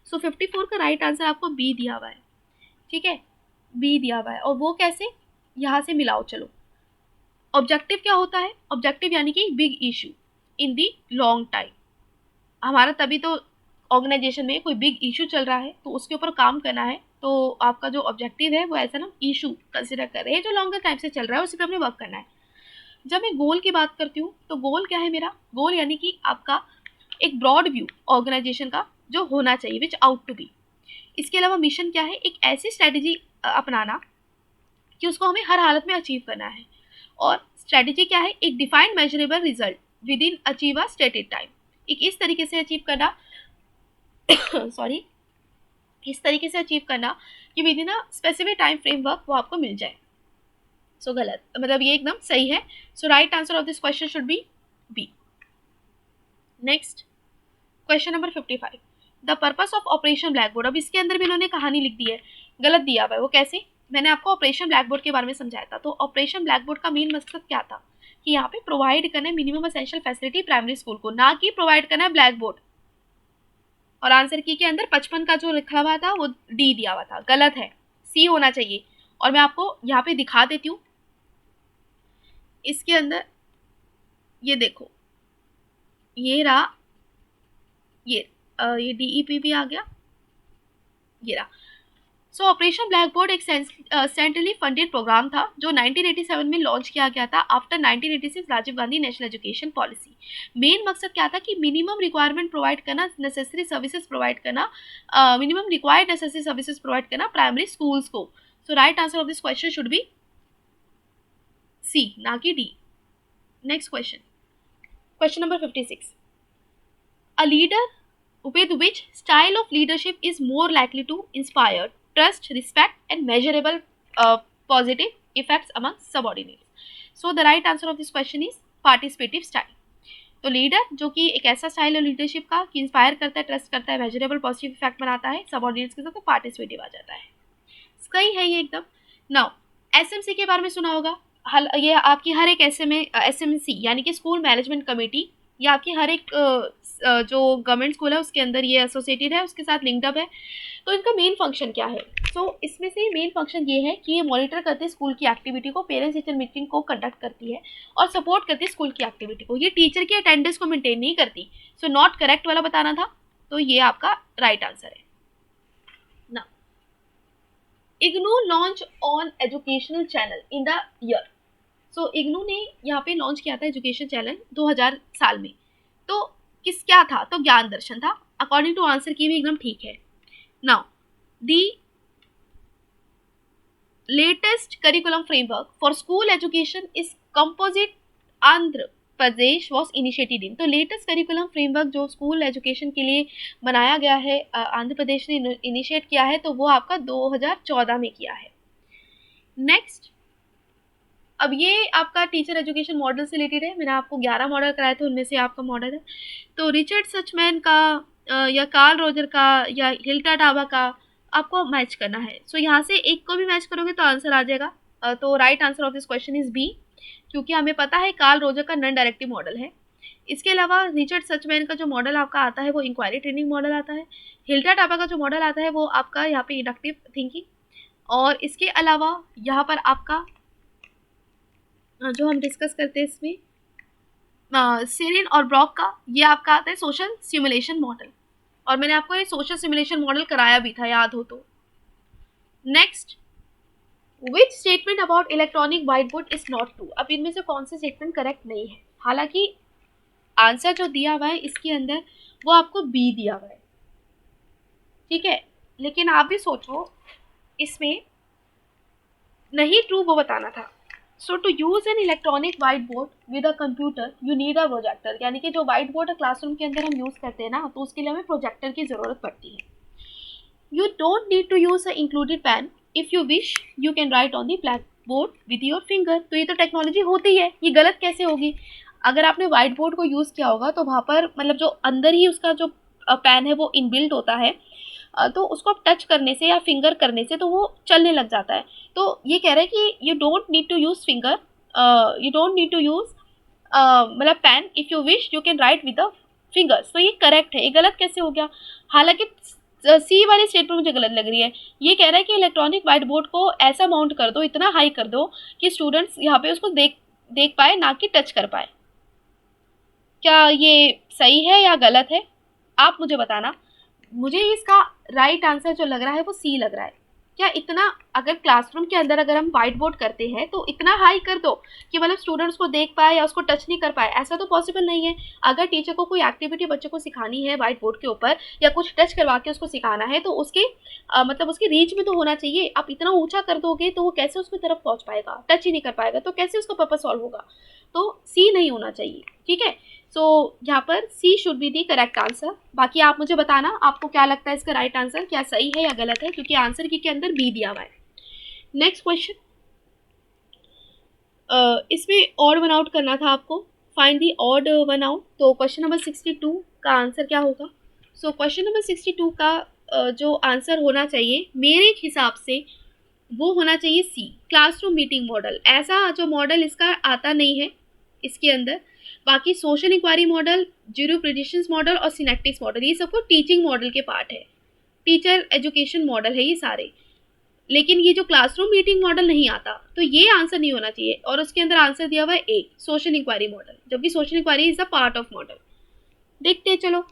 सो 54 का राइट आंसर आपको बी दिया हुआ है, ठीक है, बी दिया हुआ है। और वो कैसे, यहाँ से मिलाओ चलो। ऑब्जेक्टिव क्या होता है, ऑब्जेक्टिव यानी कि big issue in the long time. हमारा तभी तो ऑर्गेनाइजेशन में कोई बिग इशू चल रहा है तो उसके ऊपर काम करना है, तो आपका जो ऑब्जेक्टिव है वो ऐसा ना इशू कंसिडर कर रहे हैं जो लॉन्गर टाइम से चल रहा है, उसी पर हमें वर्क करना है। जब मैं गोल की बात करती हूँ, तो गोल क्या है मेरा, गोल यानी कि आपका एक ब्रॉड व्यू ऑर्गेनाइजेशन का जो होना चाहिए, विच आउट टू बी। इसके अलावा मिशन क्या है, एक ऐसी स्ट्रैटेजी अपनाना कि उसको हमें हर हालत में अचीव करना है। और स्ट्रैटेजी क्या है, एक defined measurable result with in achieve a stated time, एक इस तरीके से अचीव करना सॉरी इस तरीके से अचीव करना कि with in a specific time framework वो आपको मिल जाए। सो गलत, मतलब ये एकदम सही है। So right answer of this question should be B. Next question number 55, the purpose of operation blackboard. अब इसके अंदर भी इन्होंने कहानी लिख दी है, गलत दिया हुआ है। वो कैसे, मैंने आपको ऑपरेशन ब्लैक बोर्ड के बारे में समझाया था। तो ऑपरेशन ब्लैक बोर्ड का मेन मकसद क्या था कि यहाँ पे प्रोवाइड करना है minimum essential facility primary school को, ना कि प्रोवाइड करना है ब्लैक बोर्ड। और आंसर की के अंदर 55 का जो लिखा हुआ था वो डी दिया हुआ था, गलत है, सी होना चाहिए। और मैं आपको यहाँ पे दिखा देती हूँ, इसके अंदर ये देखो, ये रहा, ये DEP भी आ गया, ये रहा। सो ऑपरेशन ब्लैक बोर्ड एक सेंट्रली फंडेड प्रोग्राम था जो 1987 में लॉन्च किया गया था after 1986 Rajiv Gandhi national education policy. मेन मकसद क्या था कि मिनिमम रिक्वायरमेंट प्रोवाइड करना, नेसेसरी सर्विसेज प्रोवाइड करना, minimum required necessary services provide करना प्राइमरी स्कूल्स को। So right answer of this question should be C, ना कि D. Next question, question number 56, a leader with which style of leadership is more likely to inspire trust, respect and measurable positive effects among subordinates. So the right answer of this question is participative style. तो leader जो कि एक ऐसा style है leadership का कि inspire करता है, ट्रस्ट करता है, मेजरेबल पॉजिटिव इफेक्ट बनाता है सबऑर्डिनेट्स के साथ, तो पार्टिसिपेटिव आ जाता है। सही है ये एकदम। नाउ एसएमसी के बारे में सुना होगा, ये आपकी हर एक एसएमसी यानी कि स्कूल मैनेजमेंट कमेटी, या आपकी हर एक जो गवर्नमेंट स्कूल है उसके अंदर ये एसोसिएटेड है, उसके साथ लिंक्ड अप है। तो इनका मेन फंक्शन क्या है, सो इसमें से मेन फंक्शन ये है कि ये मॉनिटर करते हैं स्कूल की एक्टिविटी को, पेरेंट्स टीचर मीटिंग को कंडक्ट करती है और सपोर्ट करती है स्कूल की एक्टिविटी को। ये टीचर की अटेंडेंस को मेंटेन नहीं करती। सो नॉट करेक्ट वाला बताना था, तो ये आपका राइट आंसर है ना। IGNOU launch on educational channel in the year. So IGNOU ने यहाँ पे लॉन्च किया था एजुकेशन चैनल 2000 साल में। तो क्या था, तो ज्ञान दर्शन था। अकॉर्डिंग टू आंसर की भी एकदम ठीक है। Now the latest curriculum framework for school education is composite Andhra Pradesh was initiated in. तो लेटेस्ट करिकुलम फ्रेमवर्क जो स्कूल एजुकेशन के लिए बनाया गया है, आंध्र प्रदेश ने इनिशिएट किया है, तो वो आपका 2014 में किया है। नेक्स्ट अब ये आपका टीचर एजुकेशन मॉडल से रिलेटेड है, मैंने आपको 11 मॉडल कराए थे, उनमें से आपका मॉडल है। तो रिचर्ड सचमैन का या कार्ल रोजर का या हिल्टा टाबा का आपको मैच करना है। सो यहाँ से एक को भी मैच करोगे तो आंसर आ जाएगा। तो right answer of this question is B, क्योंकि हमें पता है कार्ल रोजर का नॉन डायरेक्टिव मॉडल है। इसके अलावा रिचर्ड सचमैन का जो मॉडल आपका आता है वो इंक्वायरी ट्रेनिंग मॉडल आता है। हिल्टा टाबा का जो मॉडल आता है वो आपका यहाँ पे इंडक्टिव थिंकिंग। और इसके अलावा यहाँ पर आपका जो हम डिस्कस करते हैं इसमें सेरिन और ब्रॉक का, ये आपका आता है सोशल सिमुलेशन मॉडल। और मैंने आपको ये सोशल सिमुलेशन मॉडल कराया भी था, याद हो तो। Next, which statement about electronic white board is not true. अब इनमें से कौन सी स्टेटमेंट करेक्ट नहीं है। हालांकि आंसर जो दिया हुआ है इसके अंदर वो आपको बी दिया हुआ है, ठीक है, लेकिन आप भी सोचो इसमें नहीं ट्रू वो बताना था। So to use an electronic whiteboard with a computer you need a projector, यानी कि जो व्हाइट बोर्ड क्लासरूम के अंदर हम यूज करते हैं ना, तो उसके लिए हमें प्रोजेक्टर की जरूरत पड़ती है। You don't need to use a included pen, if you wish you can write on the blackboard with your finger. तो ये तो टेक्नोलॉजी होती है, ये गलत कैसे होगी। अगर आपने व्हाइट बोर्ड को यूज किया होगा तो वहाँ पर मतलब जो अंदर ही उसका जो पेन है वो इनबिल्ट होता है, तो उसको आप टच करने से या फिंगर करने से तो वो चलने लग जाता है। तो ये कह रहे हैं कि you don't need to use finger, you don't need to use मतलब pen, if you wish you can write with the fingers. तो ये करेक्ट है, ये गलत कैसे हो गया। हालांकि सी वाली स्टेटमेंट मुझे गलत लग रही है। ये कह रहा है कि इलेक्ट्रॉनिक व्हाइट बोर्ड को ऐसा माउंट कर दो, इतना हाई कर दो कि स्टूडेंट्स यहाँ पे उसको देख पाए, ना कि टच कर पाए। क्या ये सही है या गलत है, आप मुझे बताना। मुझे इसका राइट आंसर जो लग रहा है वो सी लग रहा है। क्या इतना, अगर क्लासरूम के अंदर अगर हम व्हाइट बोर्ड करते हैं तो इतना हाई कर दो कि मतलब स्टूडेंट्स को देख पाए या उसको टच नहीं कर पाए, ऐसा तो पॉसिबल नहीं है। अगर टीचर को कोई एक्टिविटी बच्चे को सिखानी है व्हाइट बोर्ड के ऊपर या कुछ टच करवा के उसको सिखाना है तो उसके मतलब उसकी रीच में तो होना चाहिए। आप इतना ऊंचा कर दोगे तो वो कैसे उसकी तरफ पहुंच पाएगा, टच ही नहीं कर पाएगा, तो कैसे उसका पर्पस सॉल्व होगा। तो सी नहीं होना चाहिए, ठीक है। सो यहाँ पर C should be the correct answer. बाकी आप मुझे बताना आपको क्या लगता है इसका राइट आंसर क्या सही है या गलत है, क्योंकि आंसर की के अंदर बी दिया हुआ है। नेक्स्ट क्वेश्चन, इसमें ऑड वन आउट करना था आपको, find the odd one out. तो क्वेश्चन नंबर 62 का आंसर क्या होगा। सो क्वेश्चन नंबर 62 का जो आंसर होना चाहिए मेरे हिसाब से वो होना चाहिए सी, क्लासरूम मीटिंग मॉडल। ऐसा जो मॉडल इसका आता नहीं है इसके अंदर। बाकी social inquiry model, zero predictions model और सिनेप्टिक्स मॉडल, ये सबको टीचिंग मॉडल के पार्ट है, टीचर एजुकेशन मॉडल है ये सारे। लेकिन ये जो क्लासरूम मीटिंग मॉडल नहीं आता, तो ये आंसर नहीं होना चाहिए। और उसके अंदर आंसर दिया हुआ है ए, सोशल इंक्वायरी मॉडल, जबकि social inquiry is a part of model. देखते हैं चलो।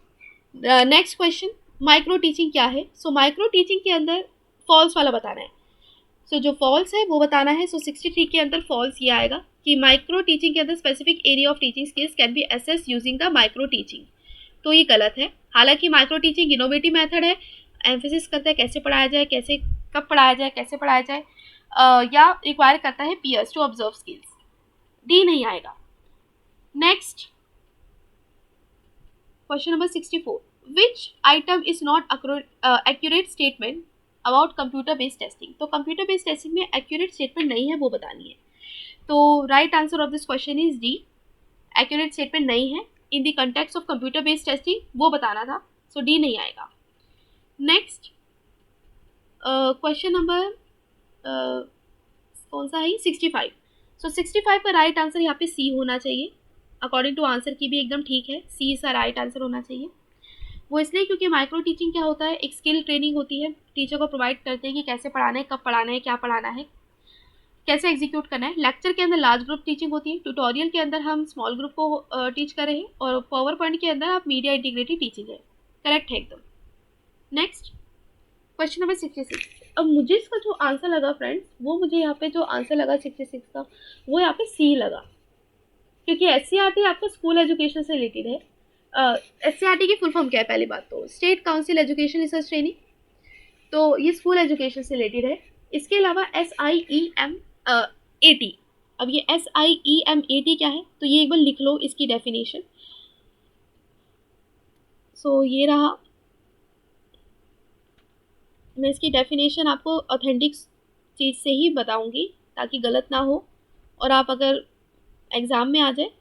नेक्स्ट क्वेश्चन, माइक्रो टीचिंग क्या है। सो माइक्रो टीचिंग के अंदर फॉल्स वाला बताना है। सो जो फॉल्स है वो बताना है। सो 63 के अंदर फॉल्स ये आएगा कि माइक्रो टीचिंग के अंदर specific area of teaching skills can be assess using the micro teaching. तो ये गलत है। हालांकि माइक्रो टीचिंग इनोवेटिव मेथड है, एम्फेसिस करता है कैसे पढ़ाया जाए, कैसे कब पढ़ाया जाए, कैसे पढ़ाया जाए, या रिक्वायर करता है peers to observe skills. D नहीं आएगा। Next question number 64, which item is not accurate statement about computer based testing. तो कंप्यूटर बेस्ड टेस्टिंग में एक्यूरेट स्टेटमेंट नहीं है, वो बतानी है। तो right answer of this question is D, accurate statement नहीं है in the context of computer based testing, वो बताना था। सो डी नहीं आएगा। नेक्स्ट क्वेश्चन नंबर कौन सा है, 65। सो 65 का राइट आंसर यहाँ पे सी होना चाहिए। अकॉर्डिंग टू आंसर की भी एकदम ठीक है, सी इसका राइट आंसर होना चाहिए। वो इसलिए क्योंकि माइक्रो टीचिंग क्या होता है, एक स्किल ट्रेनिंग होती है, टीचर को प्रोवाइड करते हैं कि कैसे पढ़ाना है, कब पढ़ाना है, क्या पढ़ाना है, कैसे एग्जीक्यूट करना है। लेक्चर के अंदर लार्ज ग्रुप टीचिंग होती है, ट्यूटोरियल के अंदर हम स्मॉल ग्रुप को टीच कर रहे हैं, और पावर पॉइंट के अंदर आप मीडिया इंटीग्रेटेड टीचिंग है। करेक्ट है एकदम। Next question number 66। अब मुझे इसका जो आंसर लगा फ्रेंड्स, वो मुझे यहाँ पे जो आंसर लगा 66 का, वो यहाँ पे सी लगा, क्योंकि SCERT आपका स्कूल एजुकेशन से रिलेटेड है। SCERT की फुल फॉर्म क्या है, पहली बात तो state council education research training, तो ये स्कूल एजुकेशन से रिलेटेड है। इसके अलावा SIEMAT, अब ये SIEMAT क्या है, तो ये एक बार लिख लो इसकी डेफिनेशन। सो ये रहा, मैं इसकी डेफिनेशन आपको ऑथेंटिक चीज़ से ही बताऊंगी ताकि गलत ना हो। और आप अगर एग्ज़ाम में आ जाए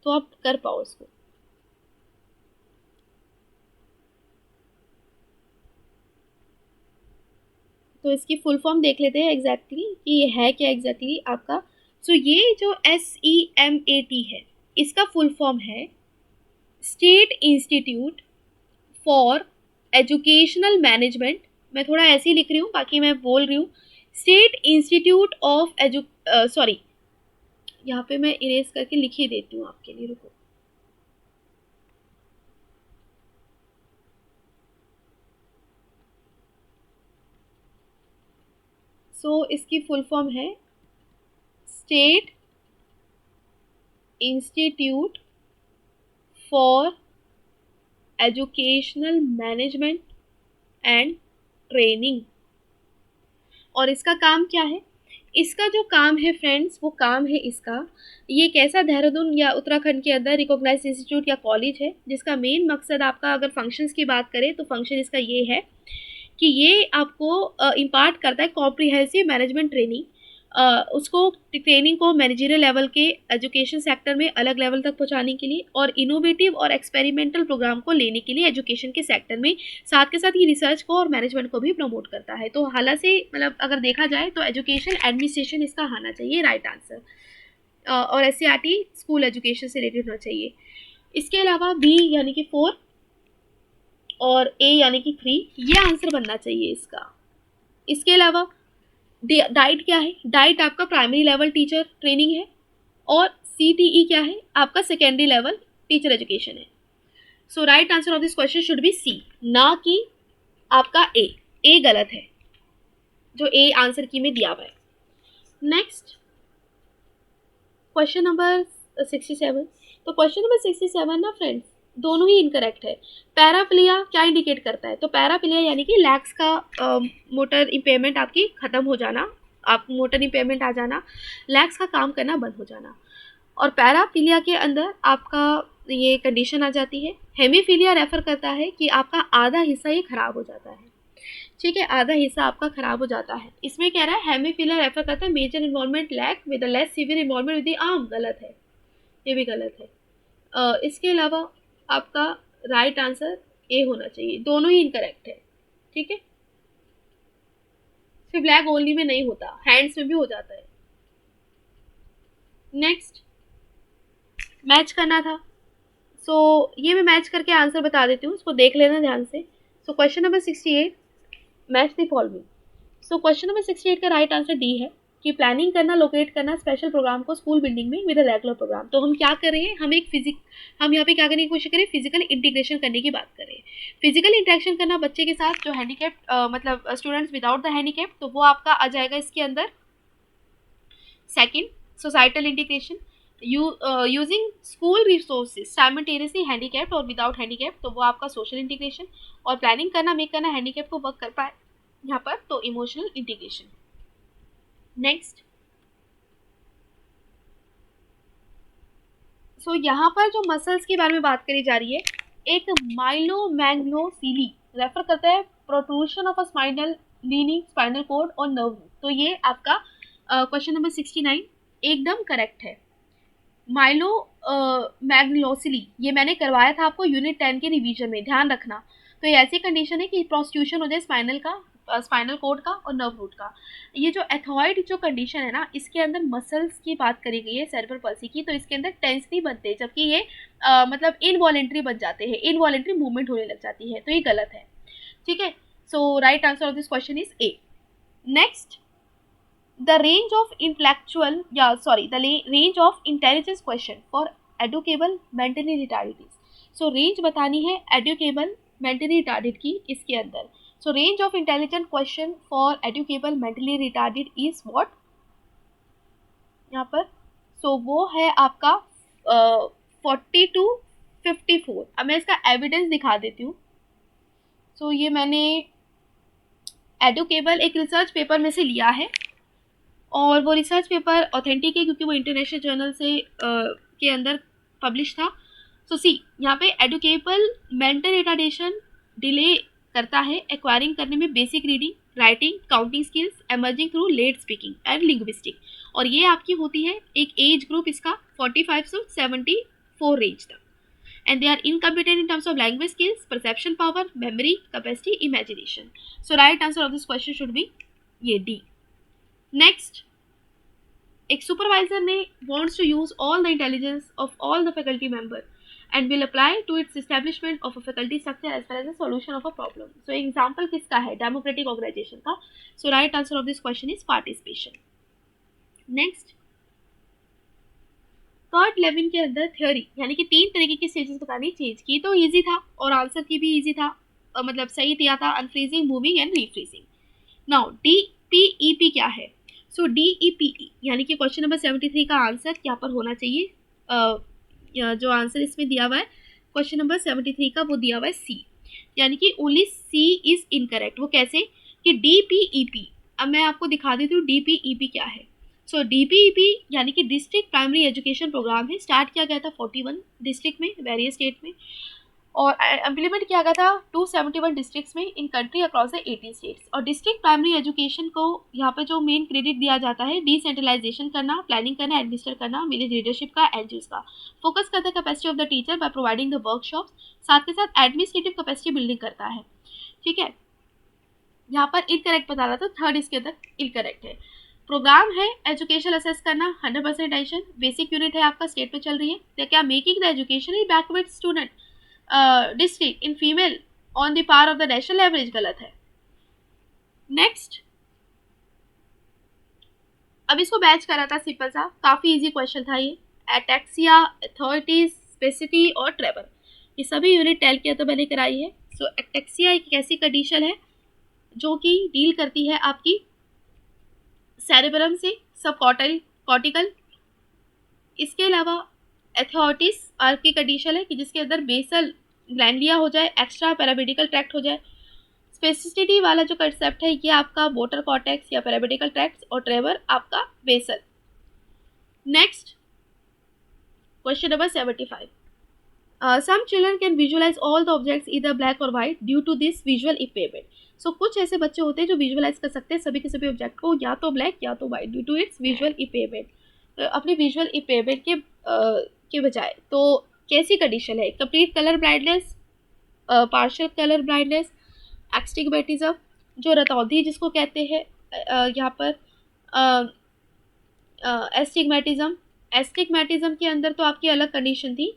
तो आप कर पाओ उसको। तो इसकी फुल फॉर्म देख लेते हैं एग्जैक्टली कि ये है क्या एग्जैक्टली आपका। सो ये जो SEMAT है, इसका फुल फॉर्म है state institute for educational management. मैं थोड़ा ऐसे ही लिख रही हूँ, बाकी मैं बोल रही हूँ स्टेट इंस्टीट्यूट ऑफ सॉरी, यहाँ पे मैं इरेज करके लिख ही देती हूँ आपके लिए, रुको। सो इसकी फुल फॉर्म है state institute for educational management and training. और इसका काम क्या है? इसका जो काम है फ्रेंड्स, वो काम है इसका, ये एक ऐसा देहरादून या उत्तराखंड के अंदर रिकॉग्नाइज्ड इंस्टीट्यूट या कॉलेज है जिसका मेन मकसद आपका, अगर फंक्शंस की बात करें तो फंक्शन इसका ये है कि ये आपको इम्पार्ट करता है कॉम्प्रिहेंसिव मैनेजमेंट ट्रेनिंग। उसको ट्रेनिंग को मैनेजरियल लेवल के एजुकेशन सेक्टर में अलग लेवल तक पहुंचाने के लिए और इनोवेटिव और एक्सपेरिमेंटल प्रोग्राम को लेने के लिए एजुकेशन के सेक्टर में, साथ के साथ ये रिसर्च को और मैनेजमेंट को भी प्रमोट करता है। तो हालांकि मतलब अगर देखा जाए तो एजुकेशन एडमिनिस्ट्रेशन इसका आना चाहिए राइट आंसर, और SCERT स्कूल एजुकेशन से रिलेटेड होना चाहिए। इसके अलावा B यानी कि 4 और A यानी कि 3 ये आंसर बनना चाहिए इसका। इसके अलावा डाइट क्या है? डाइट आपका प्राइमरी लेवल टीचर ट्रेनिंग है, और CTE क्या है? आपका सेकेंडरी लेवल टीचर एजुकेशन है। So right answer of this question should be C, ना कि आपका A। A गलत है, जो A आंसर की में दिया हुआ है। Next question number 67। तो क्वेश्चन नंबर 67 ना फ्रेंड्स, दोनों ही इनकरेक्ट है। पैराप्लिया क्या इंडिकेट करता है? तो पैराप्लिया यानी कि लैग्स का मोटर इम्पेयरमेंट आपकी खत्म हो जाना, आप मोटर इम्पेयरमेंट आ जाना, लैग्स का काम करना बंद हो जाना। और पैराप्लिया के अंदर आपका ये कंडीशन आ जाती है। हेमीफिलिया रेफर करता है कि आपका आधा हिस्सा ये खराब हो जाता है, ठीक है, आधा हिस्सा आपका खराब हो जाता है। इसमें कह रहा है हेमीफिलिया रेफर करता है major involvement leg with less severe involvement with the arm, गलत है, ये भी गलत है। इसके अलावा आपका राइट आंसर A होना चाहिए, दोनों ही इनकरेक्ट है, ठीक है। सिर्फ ब्लैक ओनली में नहीं होता, हैंड्स में भी हो जाता है। नेक्स्ट मैच करना था, सो ये मैं मैच करके आंसर बता देती हूँ, इसको देख लेना ध्यान से। सो question number 68, match the following. So question number 68 का राइट आंसर D है कि प्लानिंग करना, लोकेट करना स्पेशल प्रोग्राम को स्कूल बिल्डिंग में विद अ रेगुलर प्रोग्राम। तो हम क्या कर रहे हैं, हम यहाँ पे क्या करने की कोशिश करें, फिजिकल इंटीग्रेशन करने की बात करें। फिजिकल इंटरेक्शन करना बच्चे के साथ जो हैंडीकैप मतलब स्टूडेंट्स विदाउट द हैंडीकैप, तो वो आपका आ जाएगा इसके अंदर। Second, societal integration, using school resources simultaneously handicapped और विदाउट हैंडीकैप, तो वो आपका सोशल इंटीग्रेशन। और प्लानिंग करना, मेक करना हैंडीकैप को वर्क कर पाए यहाँ पर, तो इमोशनल इंटीग्रेशन। नेक्स्ट, सो यहाँ पर जो मसल्स के बारे में बात करी जा रही है, एक माइलोमैग्नोसिली रेफर करता है protrusion of a spinal lining spinal cord और नर्व। तो ये आपका क्वेश्चन नंबर 69 एकदम करेक्ट है। माइलो मैग्नोसिली ये मैंने करवाया था आपको यूनिट 10 के रिवीजन में, ध्यान रखना। तो ये ऐसी कंडीशन है कि प्रोस्टिट्यूशन हो जाए स्पाइनल कॉर्ड का और नर्व रूट का। ये जो एथॉइड जो कंडीशन है ना, इसके अंदर मसल्स की बात करी गई है सेरेब्रल पल्सी की, तो इसके अंदर टेंस नहीं बनते, जबकि ये मतलब इनवॉलेंट्री बन जाते हैं, इनवॉलेंट्री मूवमेंट होने लग जाती है, तो ये गलत है, ठीक है। So right answer of this question is A। Next, the range of intelligence question for educable mentally retarded is। so range बतानी है educable mentally retarded की इसके अंदर। so range of intelligent question for educable mentally retarded is what यहाँ पर, so वो है आपका 40 to 54। अब मैं इसका एविडेंस दिखा देती हूँ। so ये मैंने एडुकेबल एक रिसर्च पेपर में से लिया है, और वो रिसर्च पेपर ऑथेंटिक है क्योंकि वो इंटरनेशनल जर्नल से के अंदर पब्लिश था। सो सी यहाँ पे एडुकेबल मेंटल रिटार्डेशन डिले करता है एक्वायरिंग करने में basic reading, writing, counting skills emerging through late speaking and linguistic. और ये आपकी होती है एक एज ग्रुप इसका 45 से 74 रेंज तक, and they are incompetent in terms of language skills, perception power, memory, capacity, imagination. So right answer of this question should be ये D. Next, एक supervisor ने wants to use all the intelligence of all the faculty member and will apply to its establishment of a faculty structure as well as a solution of a problem. So example किसका है? Democratic organization का. So right answer of this question is participation. Next, third level के अंदर theory यानी कि 3 तरीके की stages बतानी चेंज की तो इजी था और आंसर की भी इजी था, मतलब सही दिया था, unfreezing, moving and रीफ्रीजिंग. Now DPEP क्या है? सो DEPE यानी कि क्वेश्चन नंबर 73 का आंसर यहाँ पर होना चाहिए, जो आंसर इसमें दिया हुआ है क्वेश्चन नंबर 73 का वो दिया हुआ है सी, यानी कि ओनली सी इज इनकरेक्ट. वो कैसे कि DPEP, अब मैं आपको दिखा देती हूँ DPEP क्या है. सो DPEP यानी कि डिस्ट्रिक्ट प्राइमरी एजुकेशन प्रोग्राम है, स्टार्ट किया गया था 41 डिस्ट्रिक्ट में, वेरियस स्टेट में, और इम्प्लीमेंट किया गया था 271 डिस्ट्रिक्ट्स में in country across the 18 states. और डिस्ट्रिक्ट प्राइमरी एजुकेशन को यहाँ पे जो मेन क्रेडिट दिया जाता है डिसेंट्रलाइजेशन करना, प्लानिंग करना, एडमिनिस्टर करना, विलेज लीडरशिप का, एनजीओस का. फोकस करता है capacity of the teacher by providing the workshops, साथ के साथ एडमिनिस्ट्रेटिव कैपेसिटी बिल्डिंग करता है. ठीक है, यहाँ पर इनकरेक्ट बता रहा था, थर्ड इसके अंदर इनकरेक्ट है. प्रोग्राम है एजुकेशन असेस करना, 100% अटेंशन, बेसिक यूनिट है आपका, स्टेट में चल रही है. तो क्या making the education in backward student district in female on the par of the national average, गलत है. नेक्स्ट, अब इसको बैच करा था, सिंपल सा, काफ़ी इजी क्वेश्चन था ये. एटैक्सिया, अथॉरिटीज, स्पेसिटी और ट्रेवर, ये सभी यूनिट टेल किया तो मैंने कराई है. सो एटैक्सिया एक ऐसी कंडीशन है जो कि डील करती है आपकी सेरेब्रम से सब कॉर्टिकल. इसके अलावा एथॉरिटीज की कंडीशन है कि जिसके अंदर बेसल ग्लैंडिया हो जाए, एक्स्ट्रा पैरामेडिकल ट्रैक्ट हो जाए. स्पेसिसिटी वाला जो कंसेप्ट है ये आपका मोटर कॉर्टेक्स या पैरामेडिकल ट्रैक्ट, और ट्रेवर आपका basal. Next, question number 75. Some children can visualize all the objects either black or white due to this visual impairment. So कुछ ऐसे बच्चे होते हैं जो विजुअलाइज कर सकते हैं सभी के सभी ऑब्जेक्ट को, या तो ब्लैक या तो white, due to its visual impairment. तो अपनी विजुअल इम्पेयरमेंट के बजाय तो कैसी कंडीशन है? Complete colour blindness, partial colour blindness, astigmatism, जो रतौंधी जिसको कहते हैं यहाँ पर, एस्टिग्मेटिज्म. एस्टिग्मेटिज्म के अंदर तो आपकी अलग कंडीशन थी.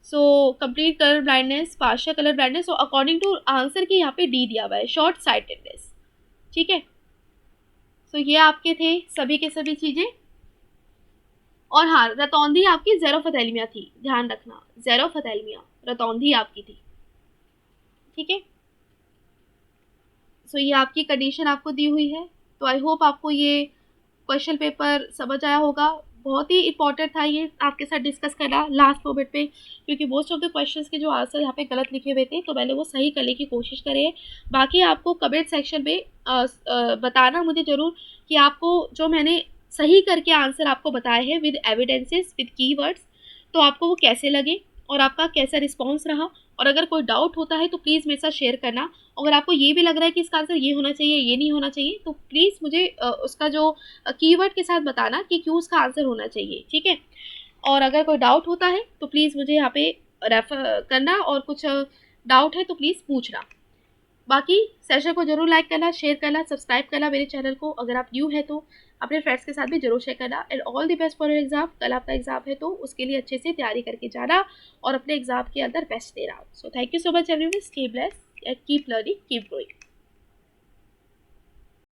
So complete colour blindness, partial colour blindness, और अकॉर्डिंग टू आंसर के यहाँ पे डी दिया हुआ है, शॉर्ट साइटेडनेस. ठीक है, सो ये आपके थे सभी के सभी चीज़ें. और हाँ, रतौंधी आपकी ज़ेरोफथैलेमिया थी, ध्यान रखना, ज़ेरोफथैलेमिया रतौंधी आपकी थी. ठीक है, सो ये आपकी कंडीशन आपको दी हुई है. तो आई होप आपको ये क्वेश्चन पेपर समझ आया होगा. बहुत ही इंपॉर्टेंट था ये आपके साथ डिस्कस करना लास्ट मोमेंट पे, क्योंकि मोस्ट ऑफ द क्वेश्चंस के जो आंसर यहाँ पे गलत लिखे हुए थे तो मैंने वो सही करने की कोशिश करी है. बाकी आपको कमेंट सेक्शन में बताना मुझे ज़रूर कि आपको जो मैंने सही करके आंसर आपको बताए हैं विद एविडेंसेस, विद कीवर्ड्स, तो आपको वो कैसे लगे और आपका कैसा रिस्पॉन्स रहा. और अगर कोई डाउट होता है तो प्लीज़ मेरे साथ शेयर करना. अगर आपको ये भी लग रहा है कि इसका आंसर ये होना चाहिए, ये नहीं होना चाहिए, तो प्लीज़ मुझे उसका जो कीवर्ड के साथ बताना कि क्यों उसका आंसर होना चाहिए. ठीक है, और अगर कोई डाउट होता है तो प्लीज़ मुझे यहाँ पे रेफर करना, और कुछ डाउट है तो प्लीज़ पूछना. बाकी सेशन को जरूर लाइक करना, शेयर करना, सब्सक्राइब करना मेरे चैनल को. अगर आप न्यू है तो अपने फ्रेंड्स के साथ भी जरूर शेयर करना. And all the best for your exam. कल आपका एग्जाम है तो उसके लिए अच्छे से तैयारी करके जाना और अपने एग्जाम के अंदर बेस्ट देना. So thank you so much everyone. Stay blessed, keep learning, keep growing.